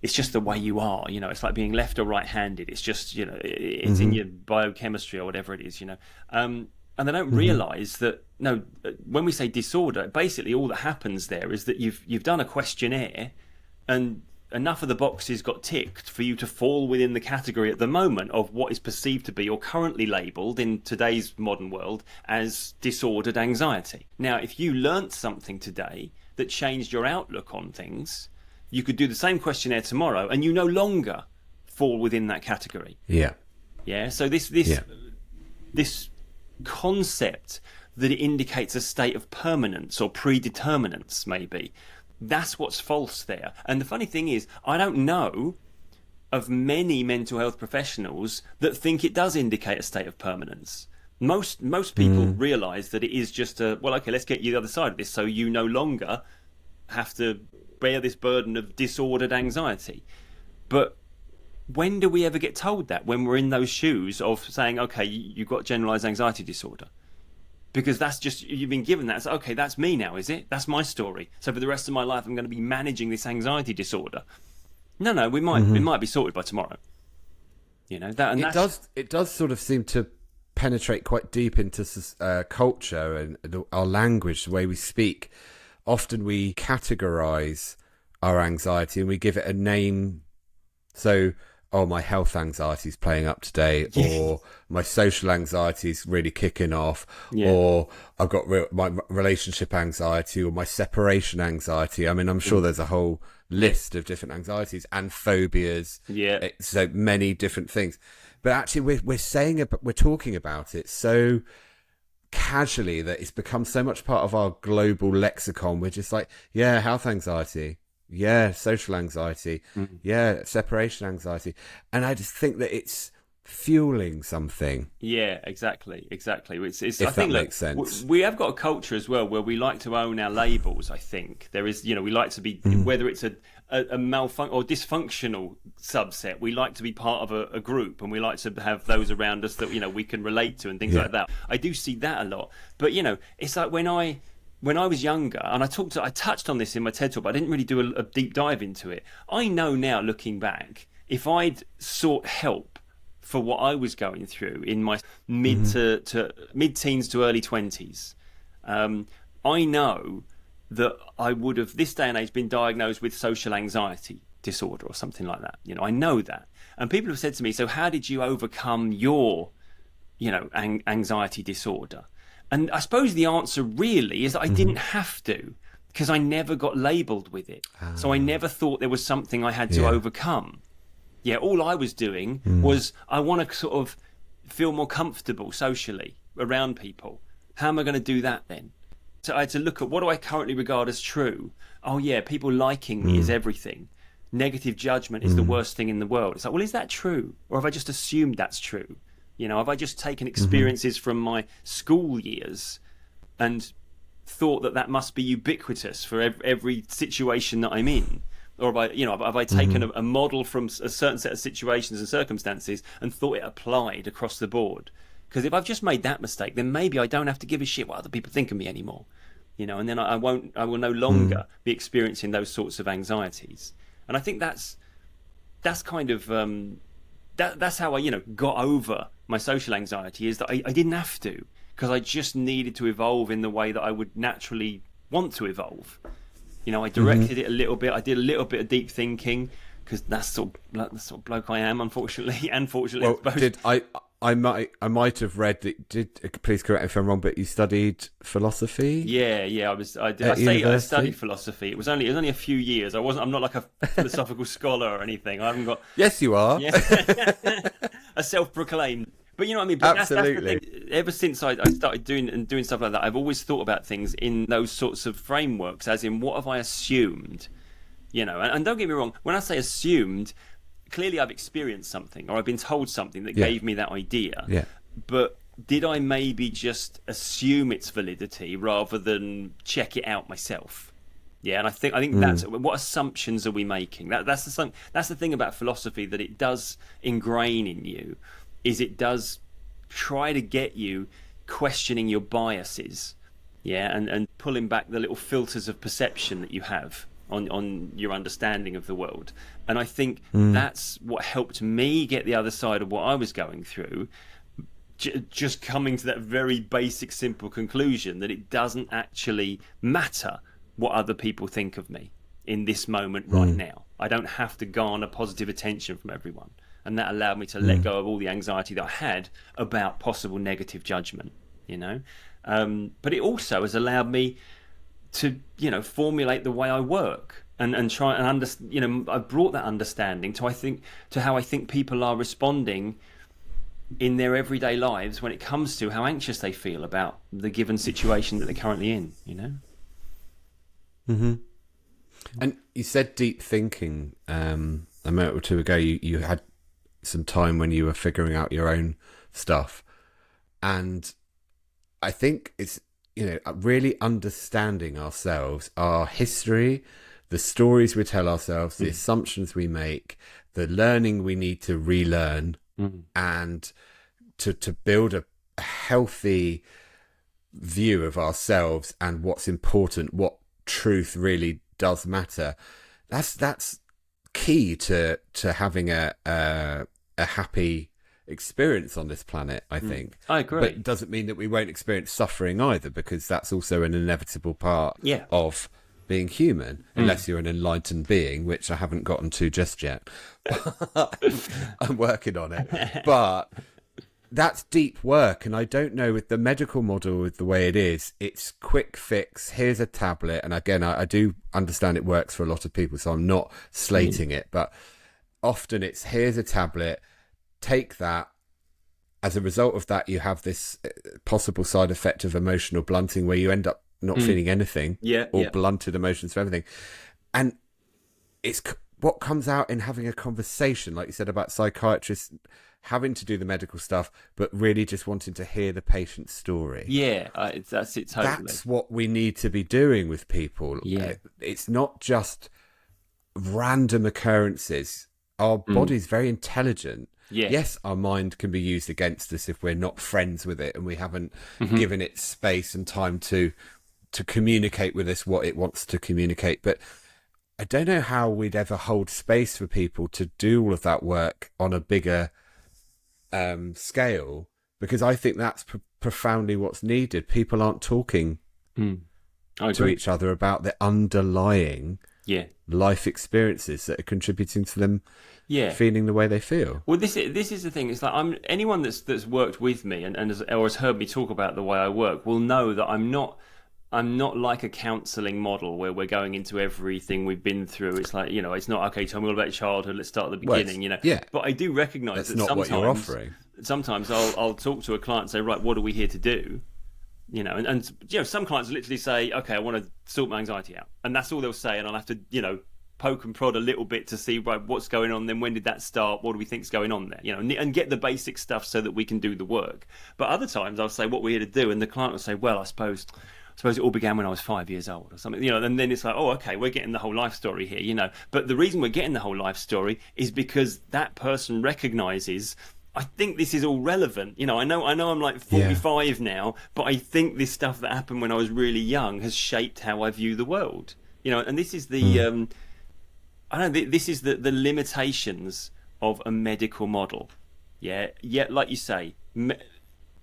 it's just the way you are, it's like being left or right-handed. It's just, it's in your biochemistry or whatever it is, and they don't realize that, no, when we say disorder, basically all that happens there is that you've done a questionnaire and enough of the boxes got ticked for you to fall within the category at the moment of what is perceived to be or currently labelled in today's modern world as disordered anxiety. Now, if you learnt something today that changed your outlook on things, you could do the same questionnaire tomorrow and you no longer fall within that category. Yeah. Yeah. So this concept that it indicates a state of permanence or predeterminance, maybe, that's what's false there. And the funny thing is, I don't know of many mental health professionals that think it does indicate a state of permanence. Most people realise that it is just let's get you the other side of this, so you no longer have to bear this burden of disordered anxiety. But when do we ever get told that, when we're in those shoes of saying, okay, you've got generalised anxiety disorder? Because that's just, you've been given that. So, okay, that's me now, is it? That's my story. So for the rest of my life, I'm going to be managing this anxiety disorder. No, it might be sorted by tomorrow. It does sort of seem to penetrate quite deep into culture and our language, the way we speak, often we categorize our anxiety and we give it a name. So, oh, my health anxiety is playing up today, or my social anxiety is really kicking off, or I've got my relationship anxiety, or my separation anxiety. I mean, I'm sure there's a whole list of different anxieties and phobias. Yeah. So many different things. But actually, we're talking about it so casually that it's become so much part of our global lexicon. We're just like, yeah, health anxiety. Yeah, social anxiety. Yeah, separation anxiety. And I just think that it's fueling something. Yeah, exactly. It's If I think, that makes sense. we have got a culture as well where we like to own our labels. I think there is, we like to be, whether it's a malfunction or dysfunctional subset, we like to be part of a group, and we like to have those around us that we can relate to and things like that. I do see that a lot, but it's like when I was younger, and I touched on this in my TED talk, but I didn't really do a deep dive into it. I know now, looking back, if I'd sought help for what I was going through in my mid-teens to early 20s, I know that I would have, this day and age, been diagnosed with social anxiety disorder or something like that. I know that. And people have said to me, so how did you overcome your, anxiety disorder? And I suppose the answer really is that I didn't have to, because I never got labelled with it. So I never thought there was something I had to overcome. Yeah, all I was doing was, I want to sort of feel more comfortable socially around people. How am I going to do that then? So I had to look at, what do I currently regard as true? Oh yeah, people liking me is everything. Negative judgment is the worst thing in the world. It's like, well, is that true? Or have I just assumed that's true? Have I just taken experiences from my school years and thought that must be ubiquitous for every situation that I'm in? Or have I taken a model from a certain set of situations and circumstances and thought it applied across the board? Because if I've just made that mistake, then maybe I don't have to give a shit what other people think of me anymore. And then I will no longer be experiencing those sorts of anxieties. And I think that's kind of that's how I got over my social anxiety, is that I didn't have to, because I just needed to evolve in the way that I would naturally want to evolve. I directed it a little bit. I did a little bit of deep thinking, because that's the sort of bloke I am, unfortunately. Unfortunately, well, I might have read that. Please correct me if I'm wrong, but you studied philosophy. Yeah. I studied philosophy. It was only a few years. I'm not like a philosophical scholar or anything. I haven't got. Yes, you are. Yeah. A self-proclaimed. But you know what I mean? But absolutely. That's the thing. Ever since I started doing stuff like that, I've always thought about things in those sorts of frameworks, as in, what have I assumed? And don't get me wrong, when I say assumed, clearly I've experienced something, or I've been told something that gave me that idea. Yeah. But did I maybe just assume its validity rather than check it out myself? Yeah, and I think that's what assumptions are we making? That's the thing about philosophy, that it does ingrain in you, is it does try to get you questioning your biases, and pulling back the little filters of perception that you have on your understanding of the world. And I think that's what helped me get the other side of what I was going through, just coming to that very basic, simple conclusion that it doesn't actually matter what other people think of me in this moment right now. I don't have to garner positive attention from everyone. And that allowed me to let go of all the anxiety that I had about possible negative judgment, But it also has allowed me to, formulate the way I work and try and understand. I've brought that understanding to how I think people are responding in their everyday lives when it comes to how anxious they feel about the given situation that they're currently in, And you said deep thinking a minute or two ago. You had some time when you were figuring out your own stuff, and I think it's really understanding ourselves, our history, the stories we tell ourselves, the assumptions we make, the learning we need to relearn, and to build a healthy view of ourselves and what's important, what truth really does matter. That's key to having a happy experience on this planet, I think. I agree. But it doesn't mean that we won't experience suffering either, because that's also an inevitable part of being human, unless you're an enlightened being, which I haven't gotten to just yet. I'm working on it. But that's deep work, and I don't know, with the medical model, with the way it is, it's quick fix, here's a tablet. And again, I do understand it works for a lot of people, so I'm not slating it, but often it's, here's a tablet, take that. As a result of that, you have this possible side effect of emotional blunting, where you end up not feeling anything, or blunted emotions for everything. And it's what comes out in having a conversation, like you said, about psychiatrists having to do the medical stuff, but really just wanting to hear the patient's story. That's it, totally. That's what we need to be doing with people. It's not just random occurrences. Our body's very intelligent. Yes, our mind can be used against us if we're not friends with it and we haven't given it space and time to communicate with us what it wants to communicate. But I don't know how we'd ever hold space for people to do all of that work on a bigger scale, because I think that's profoundly what's needed. People aren't talking to each other about the underlying life experiences that are contributing to them feeling the way they feel. Well, this is the thing. It's like, anyone that's worked with me and has heard me talk about the way I work will know that I'm not like a counselling model where we're going into everything we've been through. It's like, it's not, okay, tell me all about your childhood, let's start at the beginning, But I do recognise that not what you're offering. Sometimes I'll talk to a client and say, right, what are we here to do? And some clients literally say, okay, I want to sort my anxiety out. And that's all they'll say. And I'll have to, poke and prod a little bit to see, right, what's going on, then when did that start, what do we think's going on there, and get the basic stuff so that we can do the work. But other times I'll say, what we're here to do, and the client will say, well, I suppose it all began when I was 5 years old or something, and then it's like, oh, okay, we're getting the whole life story here, but the reason we're getting the whole life story is because that person recognizes, I think this is all relevant. I know I'm like 45 now, but I think this stuff that happened when I was really young has shaped how I view the world, and this is the this is the limitations of a medical model. Like you say,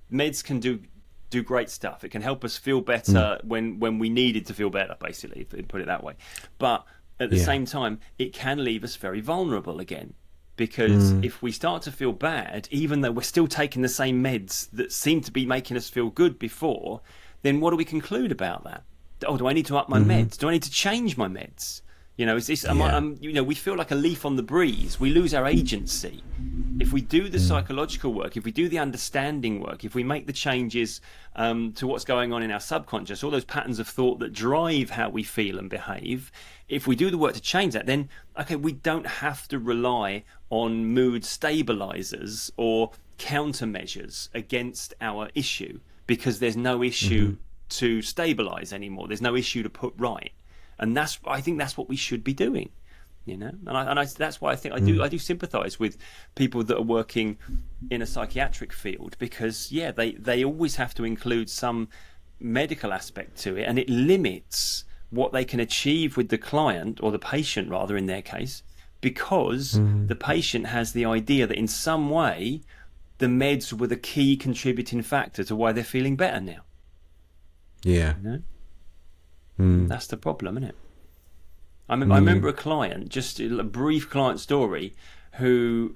meds can do great stuff. It can help us feel better when we needed to feel better, basically, if you put it that way. But at the same time, it can leave us very vulnerable again. Because if we start to feel bad, even though we're still taking the same meds that seem to be making us feel good before, then what do we conclude about that? Oh, do I need to up my meds? Do I need to change my meds? We feel like a leaf on the breeze. We lose our agency. If we do the psychological work, if we do the understanding work, if we make the changes to what's going on in our subconscious, all those patterns of thought that drive how we feel and behave, if we do the work to change that, then, okay, we don't have to rely on mood stabilizers or countermeasures against our issue, because there's no issue to stabilize anymore. There's no issue to put right. And I think that's what we should be doing, And that's why I think I do sympathise with people that are working in a psychiatric field, because they always have to include some medical aspect to it, and it limits what they can achieve with the client, or the patient rather in their case, because the patient has the idea that in some way the meds were the key contributing factor to why they're feeling better now. That's the problem, isn't it? I remember a client, just a brief client story, who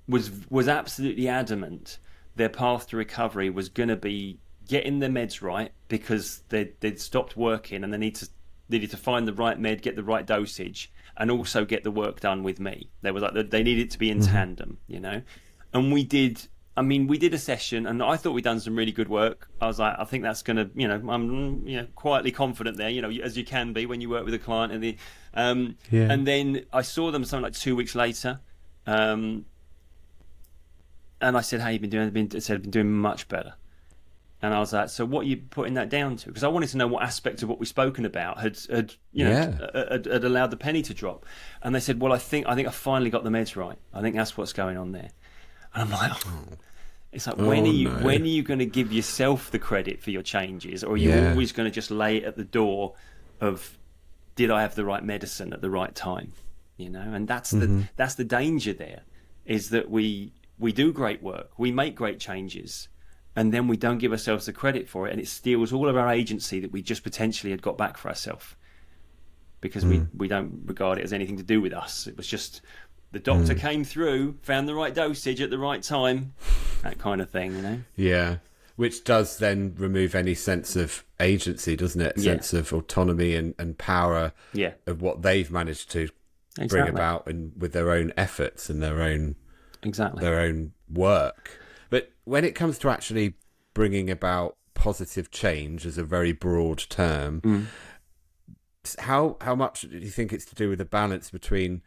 was absolutely adamant their path to recovery was going to be getting their meds right, because they'd stopped working and they needed to find the right med, get the right dosage, and also get the work done with me. They needed it to be in tandem, And we did a session, and I thought we'd done some really good work. I was like, I think that's going to, I'm quietly confident there, as you can be when you work with a client. And then I saw them something like 2 weeks later, and I said, how you been doing? They said, I've been doing much better. And I was like, so what are you putting that down to? Because I wanted to know what aspect of what we've spoken about had allowed the penny to drop. And they said, well, I think I finally got the meds right. I think that's what's going on there. And I'm like, it's like, when are you going to give yourself the credit for your changes, or are you always going to just lay it at the door of, did I have the right medicine at the right time? And that's the danger there, is that we we do great work, we make great changes, and then we don't give ourselves the credit for it, and it steals all of our agency that we just potentially had got back for ourselves, because we don't regard it as anything to do with us. It was just the doctor came through, found the right dosage at the right time, that kind of thing, you know? Yeah. Which does then remove any sense of agency, doesn't it? A sense of autonomy and power of what they've managed to bring about and with their own efforts and their own work. But when it comes to actually bringing about positive change as a very broad term, how much do you think it's to do with the balance between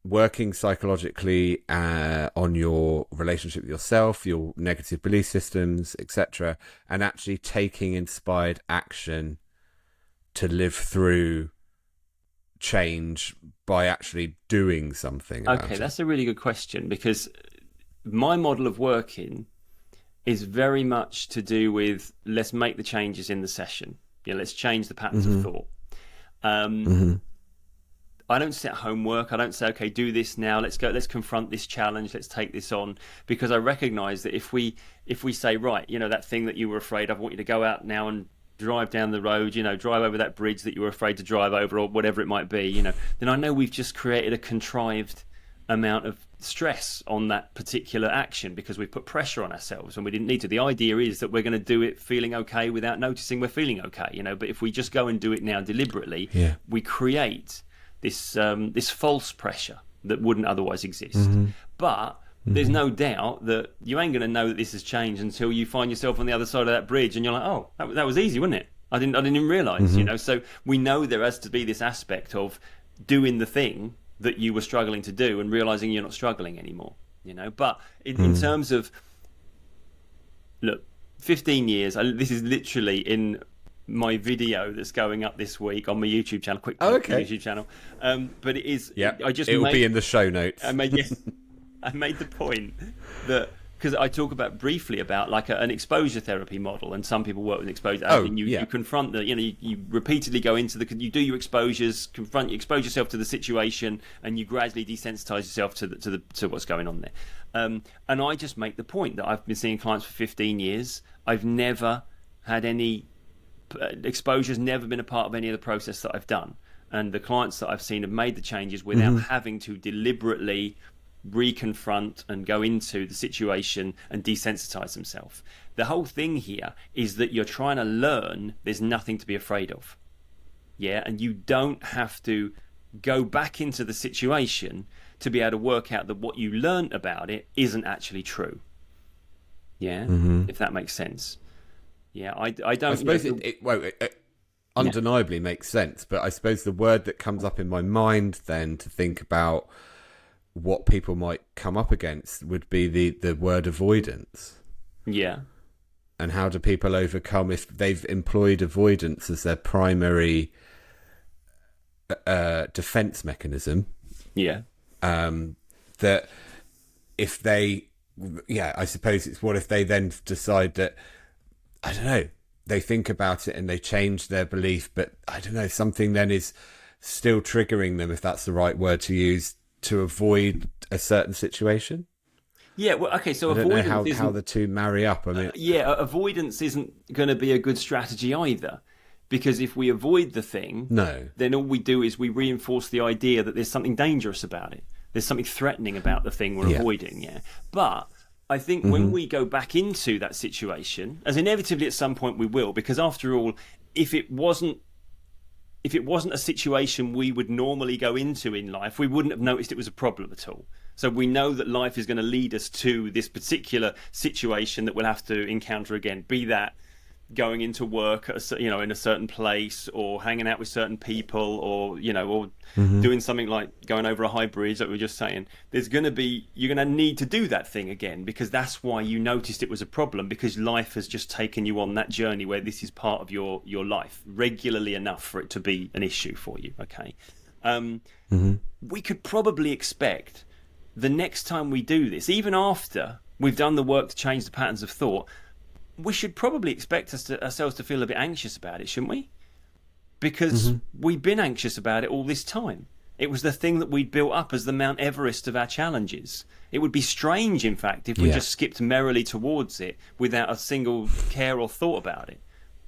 working psychologically on your relationship with yourself, your negative belief systems, etc., and actually taking inspired action to live through change by actually doing something about it? That's a really good question, because my model of working is very much to do with, let's make the changes in the session. Let's change the patterns of thought. I don't set homework. I don't say, okay, do this now. Let's confront this challenge. Let's take this on. Because I recognize that if we say, right, that thing that you were afraid of, I want you to go out now and drive down the road, drive over that bridge that you were afraid to drive over, or whatever it might be, then I know we've just created a contrived amount of stress on that particular action because we've put pressure on ourselves when we didn't need to. The idea is that we're going to do it feeling okay without noticing we're feeling okay, but if we just go and do it now deliberately, we create this false pressure that wouldn't otherwise exist. But there's no doubt that you ain't going to know that this has changed until you find yourself on the other side of that bridge and you're like, oh, that was easy, wasn't it? I didn't even realize, So we know there has to be this aspect of doing the thing that you were struggling to do and realizing you're not struggling anymore, But in terms of, look, 15 years, this is literally in my video that's going up this week on my YouTube channel, YouTube channel. But it is, it will be in the show notes. I made the point that, because I talk briefly about like an exposure therapy model, and some people work with exposure. You confront you repeatedly go into you do your exposures, expose yourself to the situation, and you gradually desensitize yourself to what's going on there. And I just make the point that I've been seeing clients for 15 years. I've never had any exposure's never been a part of any of the process that I've done, and the clients that I've seen have made the changes without having to deliberately reconfront and go into the situation and desensitize themselves. The whole thing here is that you're trying to learn there's nothing to be afraid of, and you don't have to go back into the situation to be able to work out that what you learned about it isn't actually true. If that makes sense. I don't. I suppose it undeniably makes sense, but I suppose the word that comes up in my mind then to think about what people might come up against would be the word avoidance. And how do people overcome if they've employed avoidance as their primary defense mechanism? That if they, I suppose it's what if they then decide that, I don't know, they think about it and they change their belief, but I don't know, something then is still triggering them, if that's the right word to use, to avoid a certain situation. So I don't know how the two marry up. I mean, avoidance isn't going to be a good strategy either, because if we avoid the thing, then all we do is we reinforce the idea that there's something dangerous about it. There's something threatening about the thing we're avoiding. But I think when we go back into that situation, as inevitably at some point we will, because after all, if it wasn't a situation we would normally go into in life, we wouldn't have noticed it was a problem at all. So we know that life is going to lead us to this particular situation that we'll have to encounter again, be that going into work at in a certain place, or hanging out with certain people, or doing something like going over a high bridge like we were just saying. You're going to need to do that thing again, because that's why you noticed it was a problem, because life has just taken you on that journey where this is part of your life regularly enough for it to be an issue for you. We could probably expect the next time we do this, even after we've done the work to change the patterns of thought, we should probably expect ourselves to feel a bit anxious about it, shouldn't we? Because we've been anxious about it all this time. It was the thing that we'd built up as the Mount Everest of our challenges. It would be strange, in fact, if we just skipped merrily towards it without a single care or thought about it.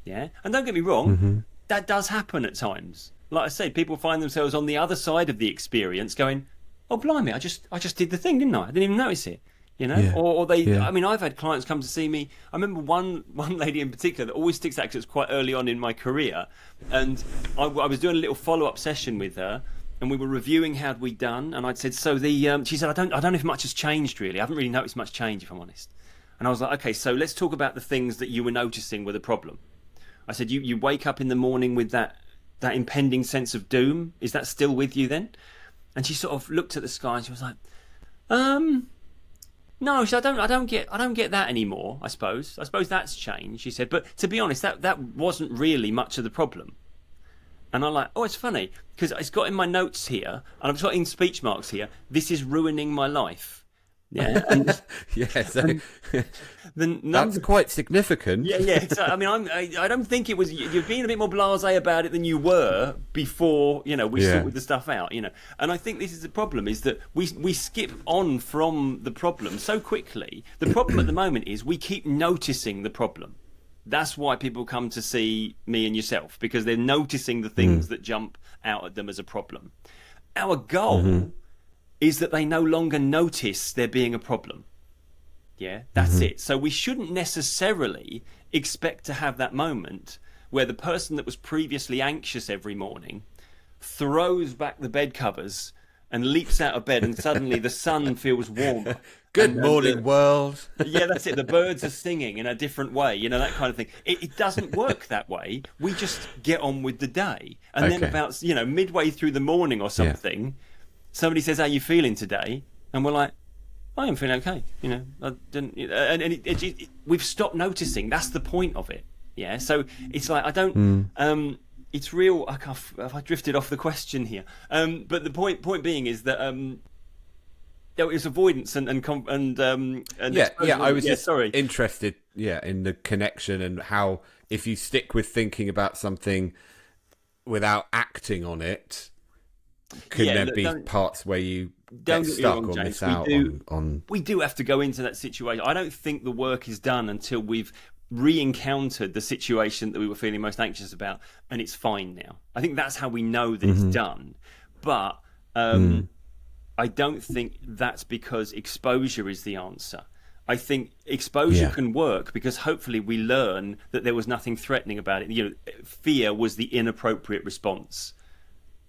Yeah, and don't get me wrong, that does happen at times. Like I say, people find themselves on the other side of the experience, going, "Oh, blimey, I just did the thing, didn't I? I didn't even notice it." You know, or they. I mean, I've had clients come to see me. I remember one lady in particular that always sticks out because it's quite early on in my career, and I was doing a little follow-up session with her. And we were reviewing how we'd done, and I'd said, so she said, I don't know if much has changed really. I haven't really noticed much change, if I'm honest. And I was like, okay, so let's talk about the things that you were noticing were the problem. I said, you wake up in the morning with that impending sense of doom. Is that still with you then? And she sort of looked at the sky and she was like, no, I don't get that anymore. I suppose that's changed. She said, but to be honest, that wasn't really much of the problem. And I'm like, oh, it's funny, because it's got in my notes here, and I've got in speech marks here, this is ruining my life. Yeah. And, that's quite significant. Yeah. So, I mean, I don't think it was, you're being a bit more blasé about it than you were before, we sorted the stuff out, And I think this is the problem, is that we skip on from the problem so quickly. The problem at the moment is we keep noticing the problem. That's why people come to see me and yourself, because they're noticing the things that jump out at them as a problem. Our goal is that they no longer notice there being a problem. Yeah, that's it. So we shouldn't necessarily expect to have that moment where the person that was previously anxious every morning throws back the bed covers and leaps out of bed, and suddenly the sun feels warmer. Good morning, world. Yeah, that's it. The birds are singing in a different way, that kind of thing. It doesn't work that way. We just get on with the day. And then about, midway through the morning or something, somebody says, how are you feeling today? And we're like, I am feeling okay. I didn't, and we've stopped noticing. That's the point of it. Yeah. So it's like, I don't, it's real. I drifted off the question here. But the point being is that it's avoidance and I was just interested in the connection and how, if you stick with thinking about something without acting on it, can there be parts where you get stuck or miss out on? We do have to go into that situation. I don't think the work is done until we've re-encountered the situation that we were feeling most anxious about, and it's fine now. I think that's how we know that it's done. But I don't think that's because exposure is the answer. I think exposure can work because hopefully we learn that there was nothing threatening about it. Fear was the inappropriate response.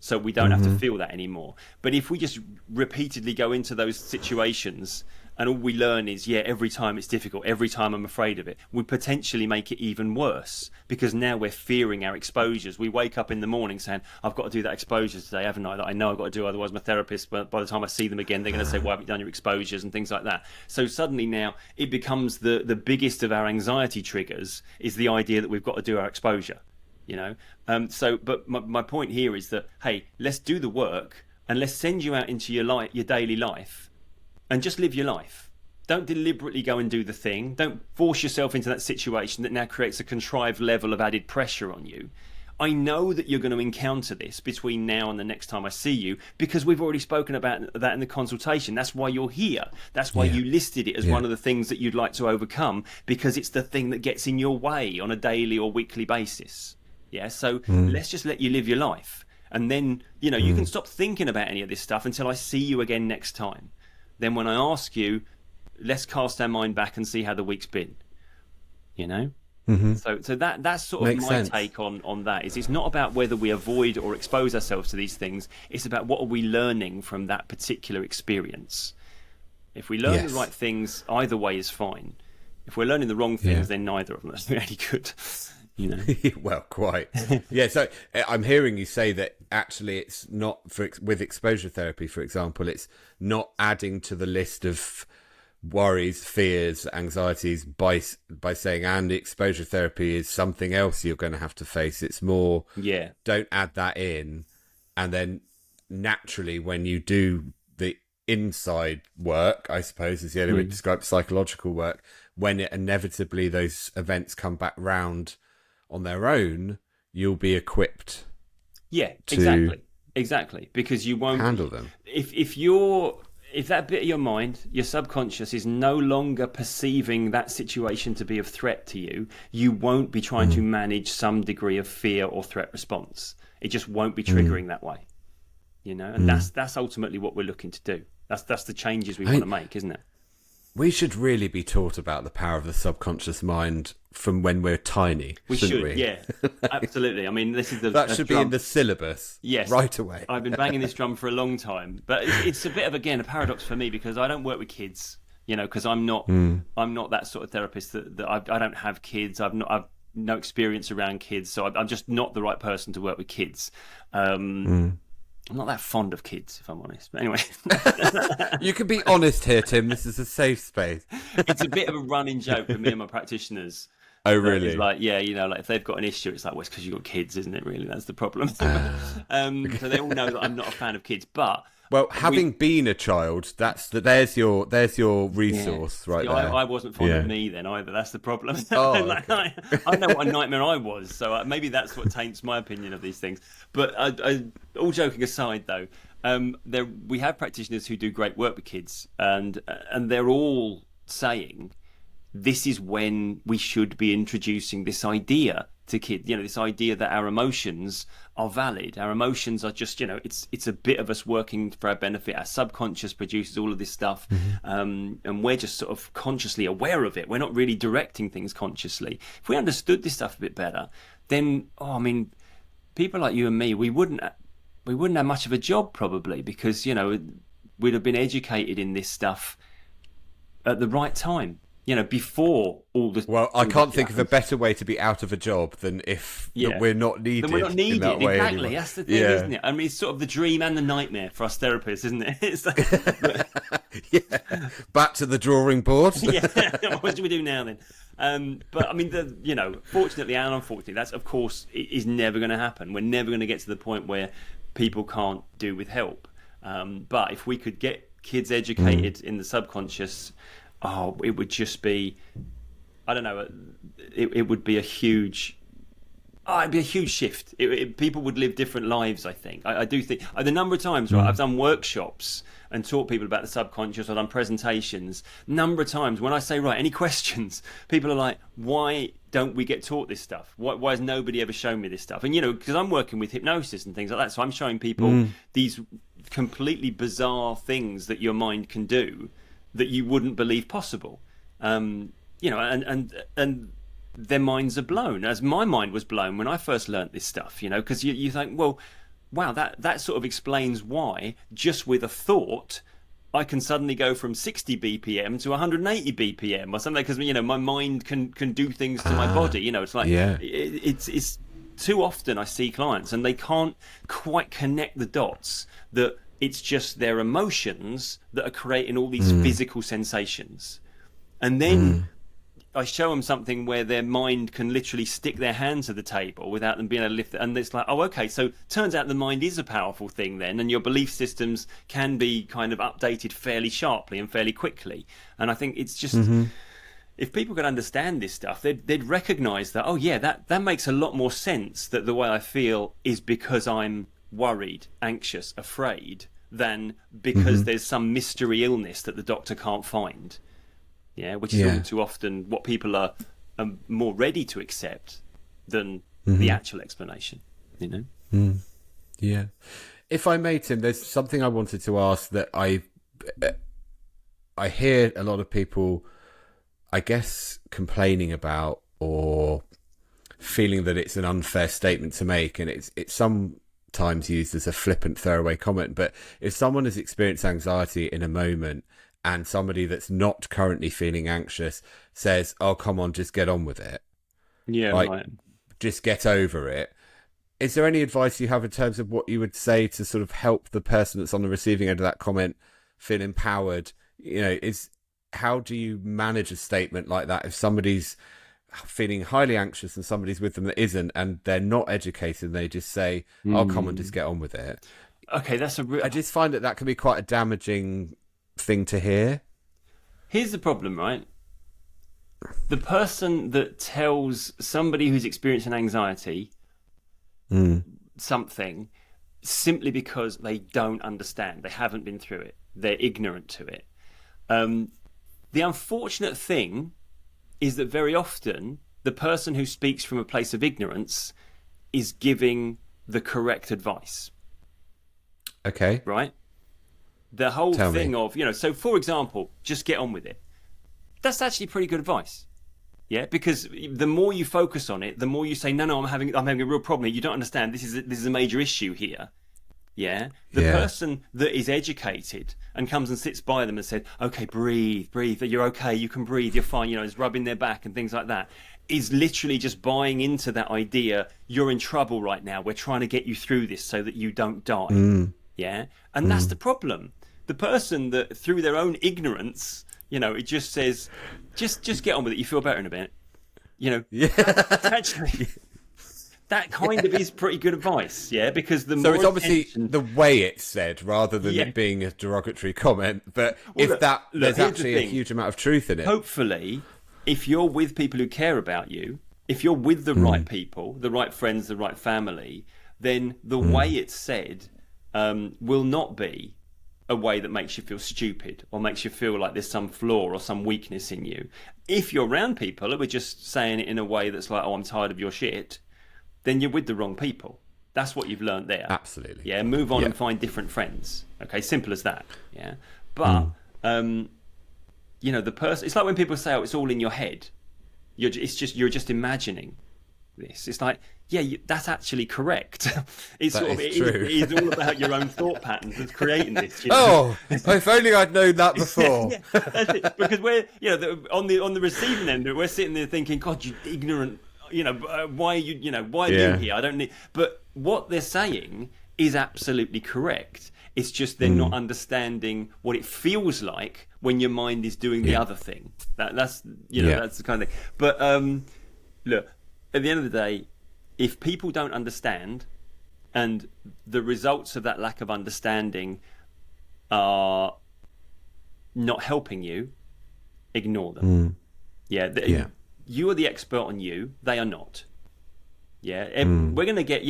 So we don't have to feel that anymore. But if we just repeatedly go into those situations and all we learn is, every time it's difficult, every time I'm afraid of it, we potentially make it even worse, because now we're fearing our exposures. We wake up in the morning saying, I've got to do that exposure today, haven't I? That I know I've got to do, otherwise my therapist, by the time I see them again, they're going to say, why haven't you done your exposures and things like that. So suddenly now it becomes the biggest of our anxiety triggers is the idea that we've got to do our exposure. But my point here is that, hey, let's do the work and let's send you out into your daily life and just live your life. Don't deliberately go and do the thing. Don't force yourself into that situation that now creates a contrived level of added pressure on you. I know that you're going to encounter this between now and the next time I see you, because we've already spoken about that in the consultation. That's why you're here. That's why you listed it as one of the things that you'd like to overcome, because it's the thing that gets in your way on a daily or weekly basis. Yeah, so let's just let you live your life. And then, you can stop thinking about any of this stuff until I see you again next time. Then when I ask you, let's cast our mind back and see how the week's been. So that's sort of my take on that. Is it's not about whether we avoid or expose ourselves to these things. It's about what are we learning from that particular experience. If we learn the right things, either way is fine. If we're learning the wrong things, then neither of them is really good. Well, quite. So I'm hearing you say that actually it's not with exposure therapy, for example, it's not adding to the list of worries, fears, anxieties by saying, and exposure therapy is something else you're going to have to face. It's more, don't add that in. And then naturally, when you do the inside work, I suppose is the only way to describe psychological work, when inevitably those events come back round on their own, you'll be equipped. Exactly. Exactly, because you won't handle them. If that bit of your mind, your subconscious, is no longer perceiving that situation to be of threat to you, you won't be trying to manage some degree of fear or threat response. It just won't be triggering that way, and that's ultimately what we're looking to do. That's the changes we want to make, isn't it? We should really be taught about the power of the subconscious mind from when we're tiny. We should, we? Yeah, absolutely. I mean, this is that should be in the syllabess, yes, right away. I've been banging this drum for a long time, but it's a bit of, again, a paradox for me, because I don't work with kids, because I'm not that sort of therapist that I don't have kids. I've no experience around kids, so I'm just not the right person to work with kids. I'm not that fond of kids, if I'm honest. But anyway. You can be honest here, Tim. This is a safe space. It's a bit of a running joke with me and my practitioners. Oh, really? It's like, like if they've got an issue, it's like, well, it's because you've got kids, isn't it, really? That's the problem. So they all know that I'm not a fan of kids. But... Well, having been a child, there's your resource right there. I wasn't fond of me then either. That's the problem. Oh, okay. I know what a nightmare I was, so maybe that's what taints my opinion of these things. But all joking aside, though, we have practitioners who do great work with kids, and they're all saying this is when we should be introducing this idea to kids, this idea that our emotions are valid. Our emotions are just, it's a bit of us working for our benefit. Our subconscious produces all of this stuff, and we're just sort of consciously aware of it. We're not really directing things consciously. If we understood this stuff a bit better, then, people like you and me, we wouldn't have much of a job probably, because, we'd have been educated in this stuff at the right time. Before all the... Well, I can't think of a better way to be out of a job than if we're not needed. Then we're not needed, in that way exactly. anymore. That's the thing, isn't it? I mean, it's sort of the dream and the nightmare for us therapists, isn't it? It's Yeah. Back to the drawing board. Yeah. What do we do now then? But I mean, fortunately and unfortunately, that's, of course, is never going to happen. We're never going to get to the point where people can't do with help. But if we could get kids educated in the subconscious... it would just be, I don't know, it would be a huge, it'd be a huge shift. People would live different lives, I think. I do think, the number of times, right, I've done workshops and taught people about the subconscious, I've done presentations, number of times when I say, right, any questions, people are like, why don't we get taught this stuff? Why has nobody ever shown me this stuff? And, because I'm working with hypnosis and things like that, so I'm showing people these completely bizarre things that your mind can do that you wouldn't believe possible, and their minds are blown, as my mind was blown when I first learnt this stuff. Because you think, well, wow, that sort of explains why just with a thought I can suddenly go from 60 BPM to 180 BPM or something, because my mind can do things to my body. It's like it's too often I see clients and they can't quite connect the dots that it's just their emotions that are creating all these physical sensations. And then I show them something where their mind can literally stick their hand to the table without them being able to lift it. And it's like, oh, okay, so turns out the mind is a powerful thing then, and your belief systems can be kind of updated fairly sharply and fairly quickly. And I think it's just... If people could understand this stuff, they'd recognise that, oh yeah, that makes a lot more sense, that the way I feel is because I'm worried, anxious, afraid, than because there's some mystery illness that the doctor can't find. Which is all too often what people are more ready to accept than the actual explanation. Yeah. If I may, Tim, there's something I wanted to ask that I hear a lot of people, I guess, complaining about or feeling that it's an unfair statement to make, and it's sometimes used as a flippant throwaway comment. But if someone has experienced anxiety in a moment and somebody that's not currently feeling anxious says, oh, come on, just get on with it. Yeah, right. Just get over it. Is there any advice you have in terms of what you would say to sort of help the person that's on the receiving end of that comment feel empowered? How do you manage a statement like that if somebody's feeling highly anxious and somebody's with them that isn't, and they're not educated and they just say, oh, come on, just get on with it? Okay, I just find that can be quite a damaging thing to hear. Here's the problem, right? The person that tells somebody who's experiencing anxiety something simply because they don't understand. They haven't been through it. They're ignorant to it. The unfortunate thing is that very often the person who speaks from a place of ignorance is giving the correct advice. Okay. Right? The whole Tell thing me. of, so for example, just get on with it. That's actually pretty good advice. Yeah, because the more you focus on it, the more you say, no, I'm having a real problem here. You don't understand. This is a major issue here. Yeah, the person that is educated and comes and sits by them and said, okay, breathe, you're okay, you can breathe, you're fine, is rubbing their back and things like that, is literally just buying into that idea. You're in trouble right now. We're trying to get you through this so that you don't die. Yeah, and that's the problem. The person that, through their own ignorance, it just says, just get on with it. You feel better in a bit. That's actually, that kind of is pretty good advice. Yeah, because the more So it's obviously the way it's said rather than it being a derogatory comment. But there's actually a huge amount of truth in it. Hopefully, if you're with people who care about you, if you're with the right people, the right friends, the right family, then the way it's said will not be a way that makes you feel stupid or makes you feel like there's some flaw or some weakness in you. If you're around people who are just saying it in a way that's like, oh, I'm tired of your shit, then you're with the wrong people. That's what you've learned there. Absolutely. Yeah, move on and find different friends. Okay, simple as that. Yeah. But, the person, it's like when people say, oh, it's all in your head. You're just imagining this. It's like, that's actually correct. It's true. It's all about your own thought patterns that's creating this. Oh, if only I'd known that before. That's it. Because we're, on the receiving end, we're sitting there thinking, God, you ignorant. Why are you? Why are you here? I don't need. But what they're saying is absolutely correct. It's just they're not understanding what it feels like when your mind is doing the other thing. That's that's the kind of thing. But look, at the end of the day, if people don't understand, and the results of that lack of understanding are not helping you, ignore them. You are the expert on you. They are not. Yeah, we're going to get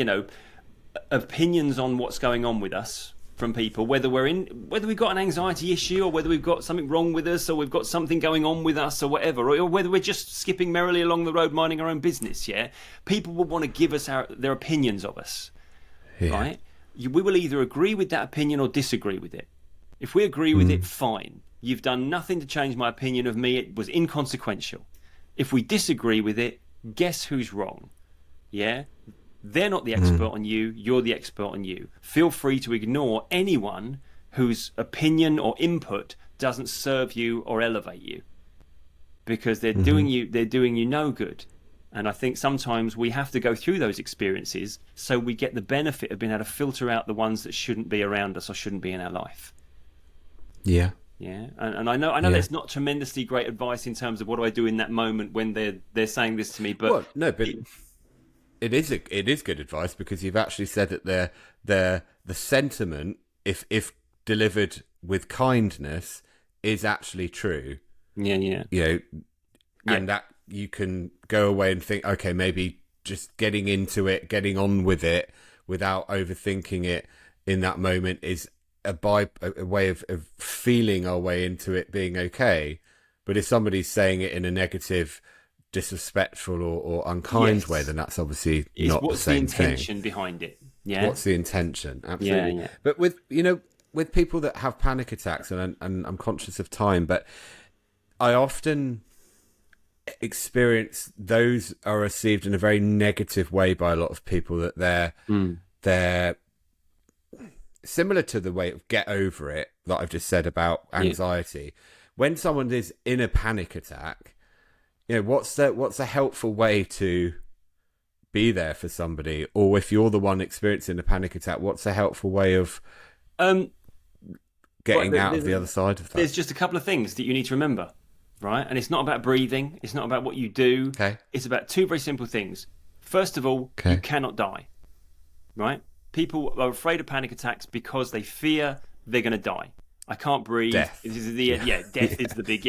opinions on what's going on with us from people, whether we've got an anxiety issue or whether we've got something wrong with us or we've got something going on with us or whatever, or whether we're just skipping merrily along the road minding our own business. Yeah, people will want to give us their opinions of us, right? We will either agree with that opinion or disagree with it. If we agree with it, fine. You've done nothing to change my opinion of me. It was inconsequential. If we disagree with it, guess who's wrong? Yeah? They're not the expert on you. You're the expert on you. Feel free to ignore anyone whose opinion or input doesn't serve you or elevate you, because they're doing you no good. And I think sometimes we have to go through those experiences so we get the benefit of being able to filter out the ones that shouldn't be around us or shouldn't be in our life. Yeah. Yeah, and I know that's not tremendously great advice in terms of what do I do in that moment when they're saying this to me. But it is good advice, because you've actually said that the sentiment, if delivered with kindness, is actually true. Yeah. And that you can go away and think, okay, maybe just getting into it, getting on with it without overthinking it in that moment is a way of feeling our way into it being okay. But if somebody's saying it in a negative, disrespectful or unkind way, then that's obviously not the same thing. What's the intention behind it? Yeah. What's the intention? Absolutely. Yeah. But with people that have panic attacks, and I'm conscious of time, but I often experience those are received in a very negative way by a lot of people, that they're similar to the way of get over it that I've just said about anxiety. When someone is in a panic attack, what's a helpful way to be there for somebody? Or if you're the one experiencing a panic attack, what's a helpful way of getting out of the other side of that? There's just a couple of things that you need to remember, right? And it's not about breathing. It's not about what you do. Okay. It's about two very simple things. First of all, you cannot die, right? People are afraid of panic attacks because they fear they're going to die. I can't breathe. Death. Death is the big.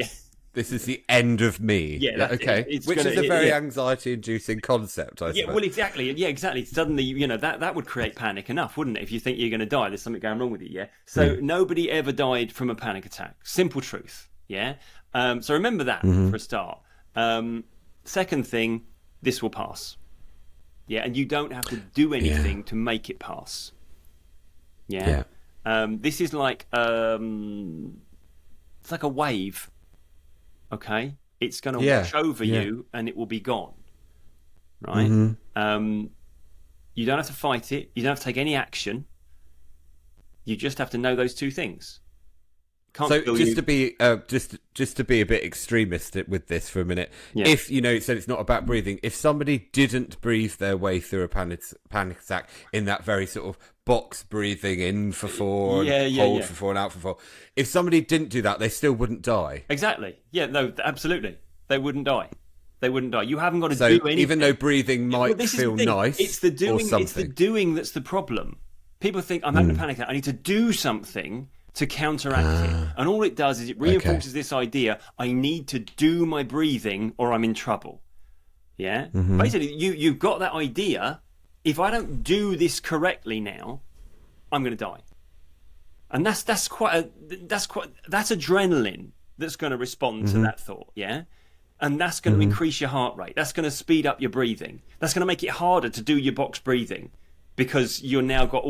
this is the end of me. Yeah, okay. Which is a very anxiety-inducing concept, I suppose. Well, exactly. Yeah, exactly. Suddenly, that would create panic enough, wouldn't it? If you think you're going to die, there's something going wrong with you, yeah? So nobody ever died from a panic attack. Simple truth, yeah? So remember that for a start. Second thing, this will pass. Yeah, and you don't have to do anything to make it pass. Yeah. This is like it's like a wave. Okay, it's going to wash over you, and it will be gone. Right? You don't have to fight it. You don't have to take any action. You just have to know those two things. To be just to be a bit extremist with this for a minute, if so it's not about breathing. If somebody didn't breathe their way through a panic attack in that very sort of box breathing in for 4 and hold for 4 and out for 4, if somebody didn't do that, they still wouldn't die. Exactly. Yeah. No. Absolutely. They wouldn't die. They wouldn't die. You haven't got to do anything. Even though breathing might feel nice, it's the doing. Or something. It's the doing that's the problem. People think I'm having a panic attack. I need to do something to counteract it. And all it does is it reinforces this idea, I need to do my breathing or I'm in trouble. Yeah? Basically, you've got that idea, if I don't do this correctly now, I'm going to die. And that's adrenaline that's going to respond to that thought, yeah? And that's going to increase your heart rate. That's going to speed up your breathing. That's going to make it harder to do your box breathing. Because you're now got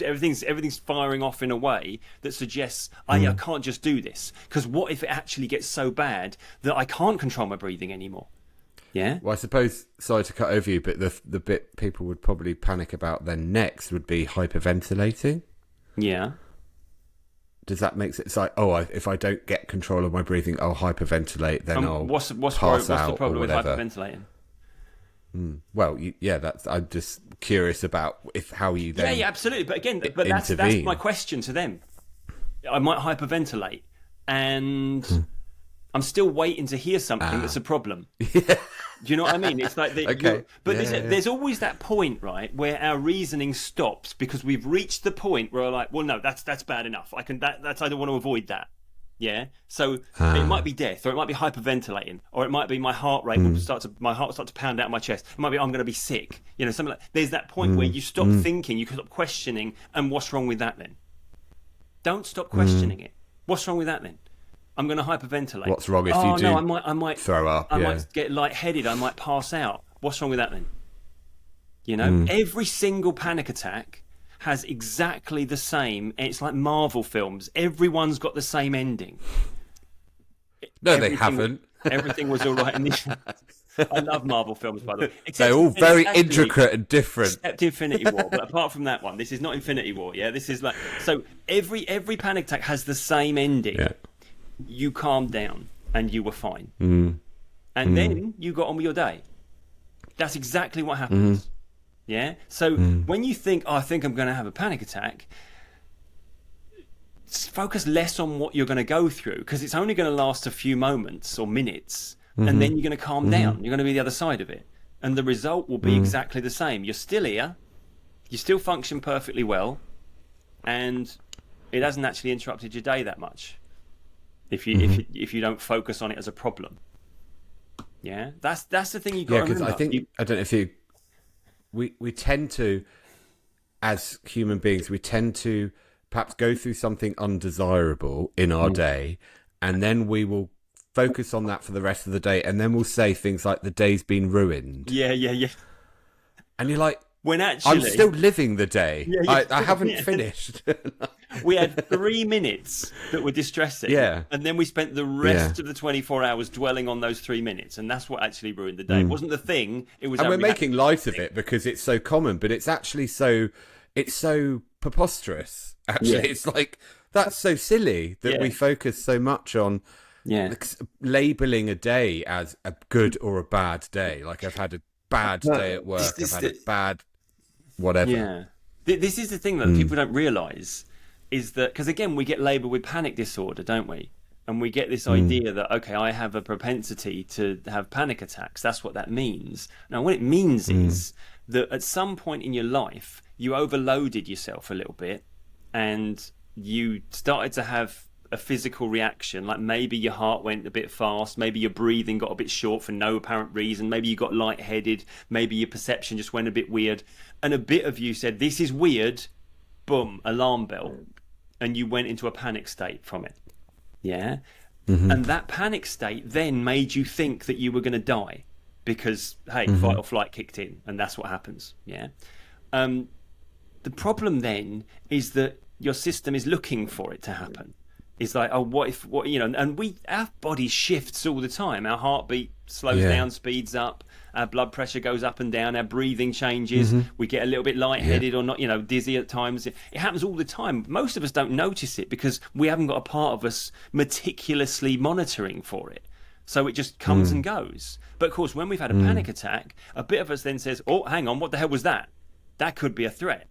everything's firing off in a way that suggests I can't just do this. Because what if it actually gets so bad that I can't control my breathing anymore? Yeah. Well, I suppose, sorry to cut over you, but the bit people would probably panic about then next would be hyperventilating. Yeah. Does that make sense? It's like, if I don't get control of my breathing, I'll hyperventilate. Then I'll what's the problem with hyperventilating? Well, I'm just curious about how you then. Yeah, absolutely. But again, that's my question to them. I might hyperventilate, and I'm still waiting to hear something that's a problem. Yeah. Do you know what I mean? It's like there's always that point, right, where our reasoning stops because we've reached the point where we're like, well, no, that's bad enough. I don't want to avoid that. Yeah, so it might be death, or it might be hyperventilating, or it might be my heart rate will start to pound out of my chest. It might be I'm going to be sick. Something like. There's that point where you stop thinking, you stop questioning, and what's wrong with that then? Don't stop questioning it. What's wrong with that then? I'm going to hyperventilate. What's wrong if you do? I might throw up. I might get lightheaded. I might pass out. What's wrong with that then? Every single panic attack has exactly the same. It's like Marvel films. Everyone's got the same ending. No, they haven't. Everything was all right in the. I love Marvel films, by the way. They're all very intricate and different. Except Infinity War, but apart from that one, this is not Infinity War. Yeah, this is like so. Every panic attack has the same ending. Yeah. You calmed down and you were fine, and then you got on with your day. That's exactly what happens. Yeah. So when you think, I think I'm going to have a panic attack, focus less on what you're going to go through because it's only going to last a few moments or minutes, and then you're going to calm down. You're going to be the other side of it, and the result will be exactly the same. You're still here, you still function perfectly well, and it hasn't actually interrupted your day that much. If you don't focus on it as a problem. Yeah, that's the thing you got to remember. I think I don't know if we tend to, as human beings, we tend to perhaps go through something undesirable in our day, and then we will focus on that for the rest of the day, and then we'll say things like the day's been ruined. Yeah. And you're like, when actually I'm still living the day. Yeah, I haven't finished. We had 3 minutes that were distressing, and then we spent the rest of the 24 hours dwelling on those 3 minutes, and that's what actually ruined the day. It wasn't the thing; it was. And we're making light of it because it's so common, but it's actually so preposterous. Actually, it's like that's so silly that we focus so much on labeling a day as a good or a bad day. Like I've had a bad day at work. I've had a bad whatever. Yeah, this is the thing that people don't realise. Is that because again we get labelled with panic disorder, don't we? And we get this idea that okay, I have a propensity to have panic attacks. That's what that means. Now, what it means is that at some point in your life, you overloaded yourself a little bit, and you started to have a physical reaction, like maybe your heart went a bit fast, maybe your breathing got a bit short for no apparent reason, maybe you got lightheaded, maybe your perception just went a bit weird, and a bit of you said, this is weird, boom, alarm bell, and you went into a panic state from it. Yeah. And that panic state then made you think that you were going to die because, hey, fight or flight kicked in, and that's what happens. Yeah. The problem then is that your system is looking for it to happen. It's like, oh, what if, and our body shifts all the time. Our heartbeat slows down, speeds up, our blood pressure goes up and down, our breathing changes, we get a little bit lightheaded or not, dizzy at times. It happens all the time. Most of us don't notice it because we haven't got a part of us meticulously monitoring for it. So it just comes and goes. But of course, when we've had a panic attack, a bit of us then says, oh, hang on, what the hell was that? That could be a threat.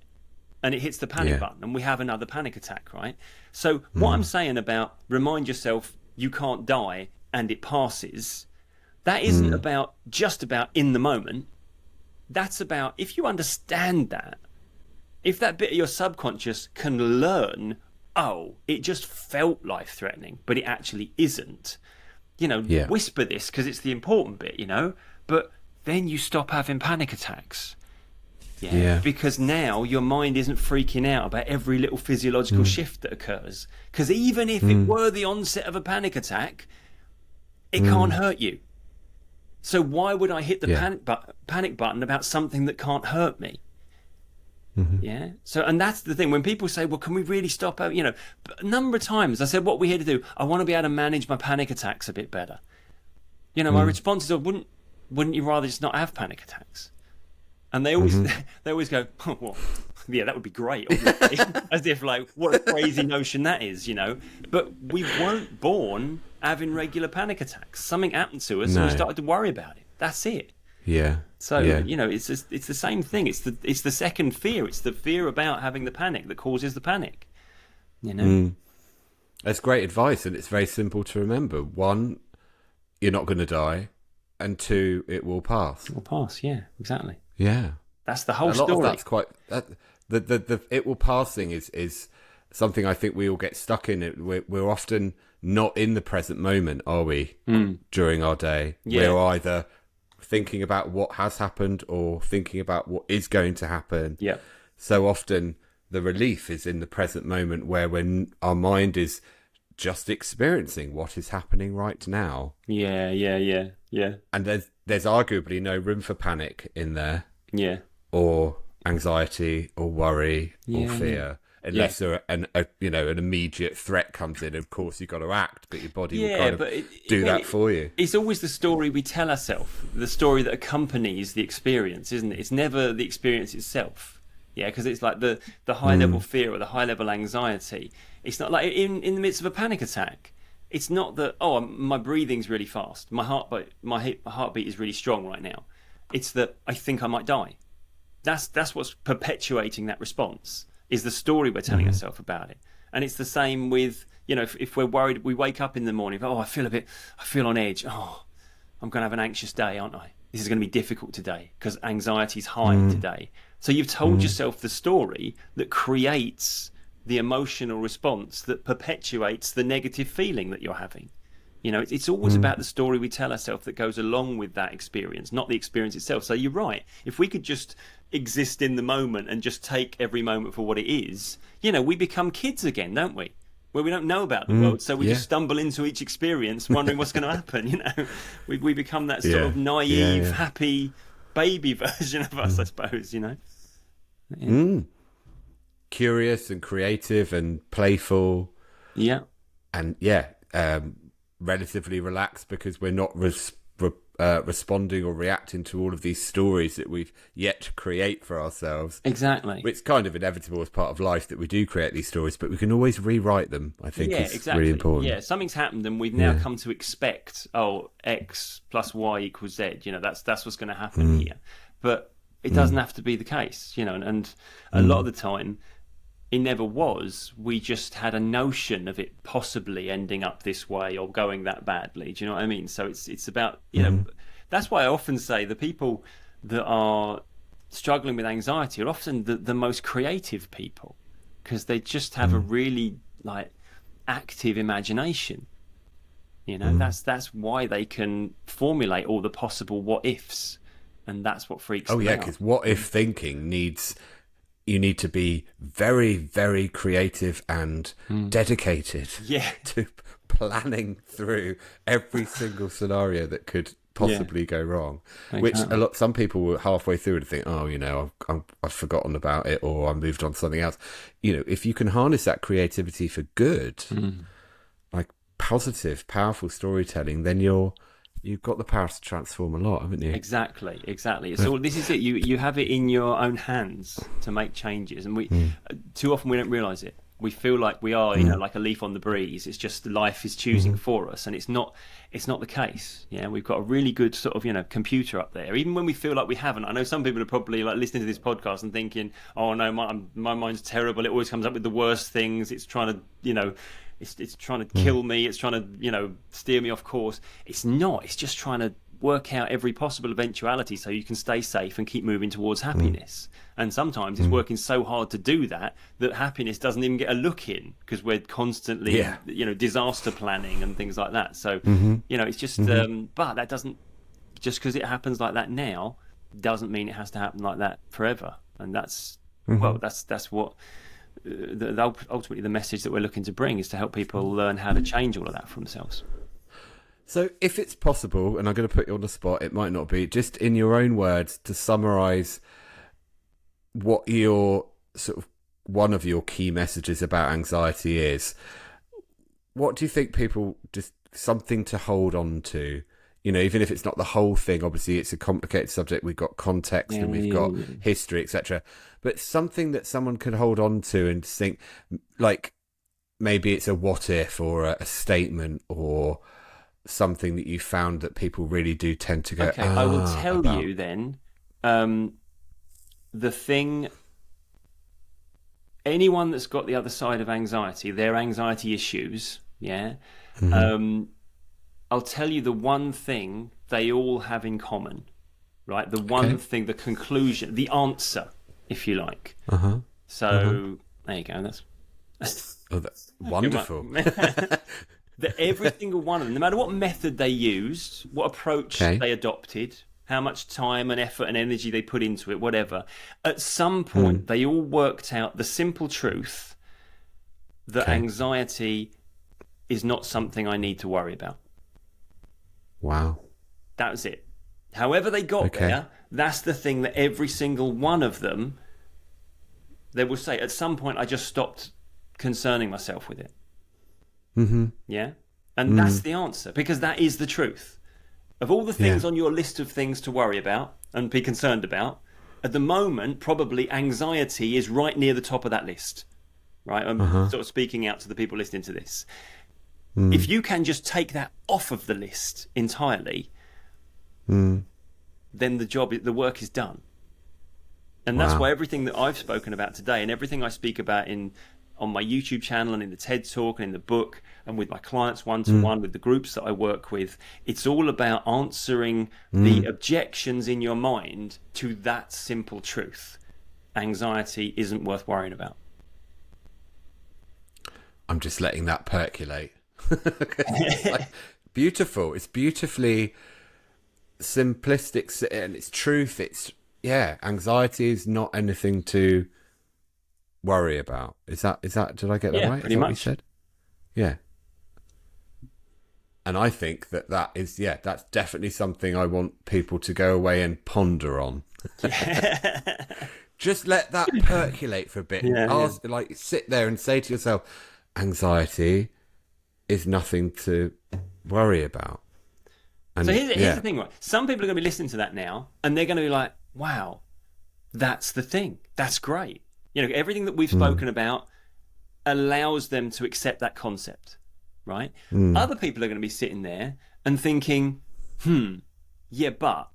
And it hits the panic button and we have another panic attack, right? So what I'm saying about remind yourself you can't die and it passes, that isn't about just about in the moment. That's about, if you understand that, if that bit of your subconscious can learn, oh, it just felt life-threatening, but it actually isn't, whisper this because it's the important bit, but then you stop having panic attacks. Yeah, because now your mind isn't freaking out about every little physiological shift that occurs. Because even if it were the onset of a panic attack, it can't hurt you. So why would I hit the panic button about something that can't hurt me? Yeah. So, and that's the thing. When people say, well, can we really stop? A number of times I said, what we're here to do, I want to be able to manage my panic attacks a bit better. My responses are, wouldn't you rather just not have panic attacks? And they always go, oh, well, yeah, that would be great, obviously. As if like, what a crazy notion that is, But we weren't born having regular panic attacks. Something happened to us and we started to worry about it. That's it. Yeah. So, it's the same thing. It's the second fear. It's the fear about having the panic that causes the panic, That's great advice, and it's very simple to remember. One, you're not going to die, and two, it will pass. It will pass, yeah, exactly. Yeah, that's the whole story. A lot of that's quite the it will pass thing is something I think we all get stuck in. We're often not in the present moment, are we? During our day, we're either thinking about what has happened or thinking about what is going to happen. Yeah. So often the relief is in the present moment, where when our mind is just experiencing what is happening right now. Yeah. And there's arguably no room for panic in there. Yeah. Or anxiety or worry or fear. Unless an immediate threat comes in, of course you've got to act, but your body will kind of do that for you. It's always the story we tell ourselves, the story that accompanies the experience, isn't it? It's never the experience itself. Yeah, because it's like the high level fear or the high level anxiety. It's not like in the midst of a panic attack. It's not that, oh, my breathing's really fast, my heartbeat is really strong right now. It's that I think I might die. That's what's perpetuating that response, is the story we're telling ourselves about it. And it's the same with, if we're worried, we wake up in the morning, oh, I feel on edge. Oh, I'm going to have an anxious day, aren't I? This is going to be difficult today because anxiety's high today. So you've told yourself the story that creates the emotional response that perpetuates the negative feeling that you're having. It's always about the story we tell ourselves that goes along with that experience, not the experience itself. So you're right. If we could just exist in the moment and just take every moment for what it is, we become kids again, don't we? Where we don't know about the world, so we just stumble into each experience wondering what's going to happen. We become that sort of naive, happy baby version of us, I suppose. Curious and creative and playful. Yeah. And relatively relaxed because we're not responding or reacting to all of these stories that we've yet to create for ourselves. Exactly. It's kind of inevitable as part of life that we do create these stories, but we can always rewrite them. I think is really important. Yeah, something's happened and we've now come to expect, X plus Y equals Z. That's what's going to happen here. But it doesn't have to be the case, and a lot of the time it never was. We just had a notion of it possibly ending up this way or going that badly. Do you know what I mean? So it's about, that's why I often say the people that are struggling with anxiety are often the most creative people, because they just have a really active imagination. That's why they can formulate all the possible what ifs, and that's what freaks them out. Because what if thinking you need to be very, very creative and dedicated to planning through every single scenario that could possibly go wrong. Exactly. Which some people were halfway through and think, I've forgotten about it, or I moved on to something else. If you can harness that creativity for good, like positive, powerful storytelling, then you've got the power to transform a lot, haven't you? Exactly. So this is it. You have it in your own hands to make changes, and we too often we don't realise it. We feel like we are, like a leaf on the breeze. It's just life is choosing for us, and it's not the case. Yeah, we've got a really good sort of computer up there. Even when we feel like we haven't, I know some people are probably like listening to this podcast and thinking, "Oh no, my mind's terrible. It always comes up with the worst things. It's trying to, it's trying to kill me. It's trying to, steer me off course." It's not. It's just trying to work out every possible eventuality so you can stay safe and keep moving towards happiness. And sometimes it's working so hard to do that happiness doesn't even get a look in, because we're constantly, disaster planning and things like that. So, it's just, but that doesn't, just because it happens like that now, doesn't mean it has to happen like that forever. And that's, that's what, ultimately the message that we're looking to bring is to help people learn how to change all of that for themselves. So if it's possible, and I'm going to put you on the spot, it might not be, just in your own words to summarise what your sort of one of your key messages about anxiety is. What do you think people, just something to hold on to? Even if it's not the whole thing, obviously it's a complicated subject. We've got context and we've got history, etc. But something that someone could hold on to and think, like maybe it's a what if or a statement or something that you found that people really do tend to go. Okay, I will tell you then. The thing, anyone that's got the other side of anxiety, their anxiety issues, I'll tell you the one thing they all have in common, right? The one thing, the conclusion, the answer, if you like. So there you go. That's wonderful. That every single one of them, no matter what method they used, what approach they adopted, how much time and effort and energy they put into it, whatever, at some point they all worked out the simple truth that anxiety is not something I need to worry about. Wow. That was it. However they got there, that's the thing that every single one of them, they will say, at some point I just stopped concerning myself with it. Yeah? And that's the answer, because that is the truth. Of all the things on your list of things to worry about and be concerned about, at the moment, probably anxiety is right near the top of that list. Right? I'm sort of speaking out to the people listening to this. If you can just take that off of the list entirely, then the work is done. And that's why everything that I've spoken about today and everything I speak about on my YouTube channel and in the TED Talk and in the book and with my clients one-to-one, with the groups that I work with, it's all about answering the objections in your mind to that simple truth. Anxiety isn't worth worrying about. I'm just letting that percolate. It's beautiful. It's beautifully simplistic and it's truth. Anxiety is not anything to worry about. Is that did I get that right? Pretty much. What you said? Yeah. And I think that is that's definitely something I want people to go away and ponder on. Just let that percolate for a bit. Like sit there and say to yourself, anxiety is nothing to worry about. And so here's the thing, right? Some people are going to be listening to that now and they're going to be like, wow, that's the thing. That's great. Everything that we've spoken about allows them to accept that concept, right? Other people are going to be sitting there and thinking, but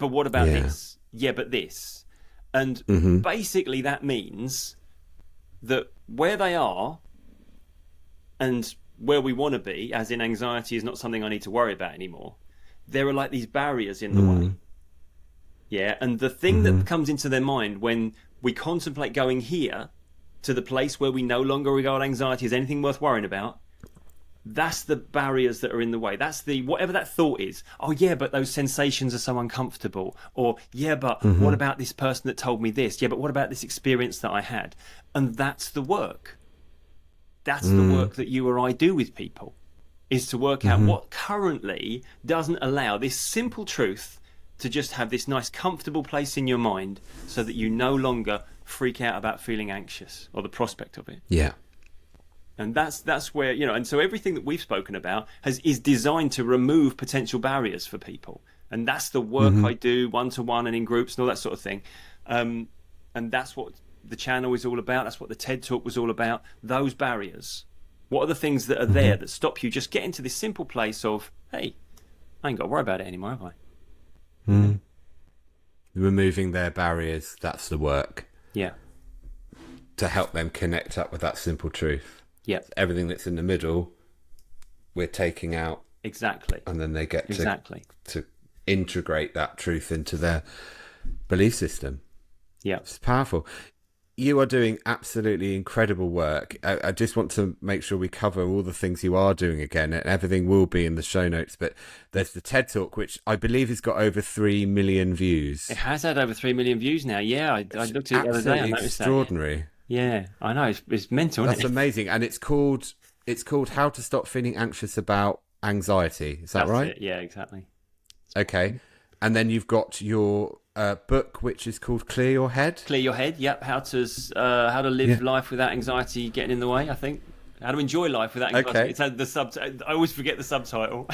what about this? Yeah, but this. And basically that means that where they are and where we want to be, as in anxiety is not something I need to worry about anymore, there are like these barriers in the way. Yeah, and the thing that comes into their mind when we contemplate going here to the place where we no longer regard anxiety as anything worth worrying about, that's the barriers that are in the way. That's the, whatever that thought is. Oh yeah, but those sensations are so uncomfortable. Or yeah, but what about this person that told me this? Yeah, but what about this experience that I had? And that's the work. That's the work that you or I do with people, is to work out what currently doesn't allow this simple truth to just have this nice comfortable place in your mind, so that you no longer freak out about feeling anxious or the prospect of it. Yeah. And that's where, you know, and so everything that we've spoken about is designed to remove potential barriers for people. And that's the work I do one-to-one and in groups and all that sort of thing. And that's what the channel is all about. That's what the TED Talk was all about. Those barriers. What are the things that are there that stop you just getting to this simple place of, hey, I ain't got to worry about it anymore, have I? Removing their barriers, that's the work. Yeah. To help them connect up with that simple truth. Yeah. Everything that's in the middle, we're taking out. Exactly. And then they get to integrate that truth into their belief system. Yeah. It's powerful. You are doing absolutely incredible work. I just want to make sure we cover all the things you are doing again, and everything will be in the show notes. But there's the TED Talk, which I believe has got over 3 million views. It has had over 3 million views now. Yeah, I looked at it the other day. I noticed extraordinary. That, yeah, I know. It's mental, isn't it? That's amazing. And it's called How to Stop Feeling Anxious About Anxiety. Is that right? It. Yeah, exactly. Okay. And then you've got your book, which is called Clear Your Head. Clear Your Head. Yep. How to live life without anxiety getting in the way, I think. How to enjoy life without anxiety. Okay. It's had the I always forget the subtitle.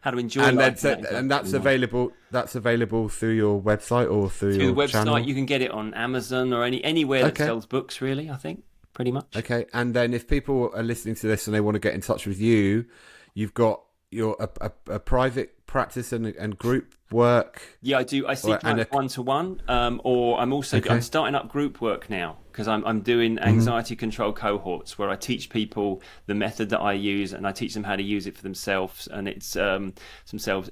How to enjoy and life. And that's available. That's available through your website or through your the website. Channel? You can get it on Amazon or anywhere that sells books. Really, I think pretty much. Okay. And then if people are listening to this and they want to get in touch with you, you've got a private practice and group work. Yeah, I do. I see clients one-to-one, or I'm also I'm starting up group work now, because I'm doing anxiety control cohorts where I teach people the method that I use, and I teach them how to use it for themselves, and it's themselves,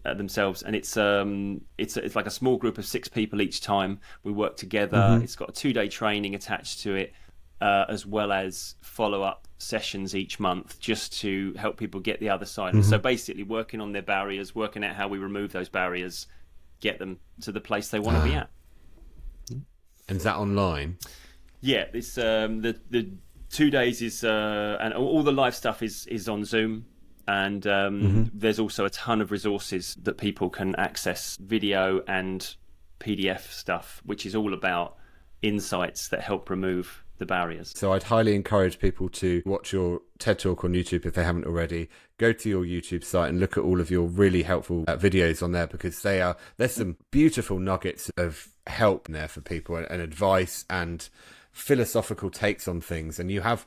and it's like a small group of 6 people each time. We work together. It's got a 2-day training attached to it, as well as follow-up sessions each month, just to help people get the other side. So basically working on their barriers, working out how we remove those barriers, get them to the place they want to be at. And is that online? Yeah, it's the 2 days is and all the live stuff is on Zoom, and there's also a ton of resources that people can access, video and PDF stuff, which is all about insights that help remove the barriers. So I'd highly encourage people to watch your TED Talk on YouTube if they haven't already. Go to your YouTube site and look at all of your really helpful videos on there, because there's some beautiful nuggets of help in there for people, and advice and philosophical takes on things, and you have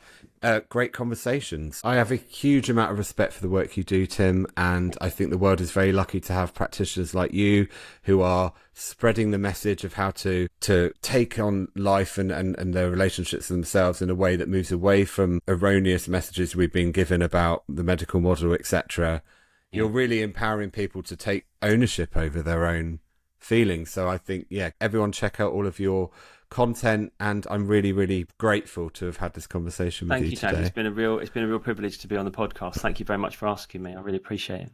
great conversations. I have a huge amount of respect for the work you do, Tim, and I think the world is very lucky to have practitioners like you who are spreading the message of how to take on life and their relationships themselves in a way that moves away from erroneous messages we've been given about the medical model, etc. You're really empowering people to take ownership over their own feelings. So I think, everyone check out all of your content, and I'm really, really grateful to have had this conversation with you today. Thank you, Tony. It's been a real privilege to be on the podcast. Thank you very much for asking me. I really appreciate it.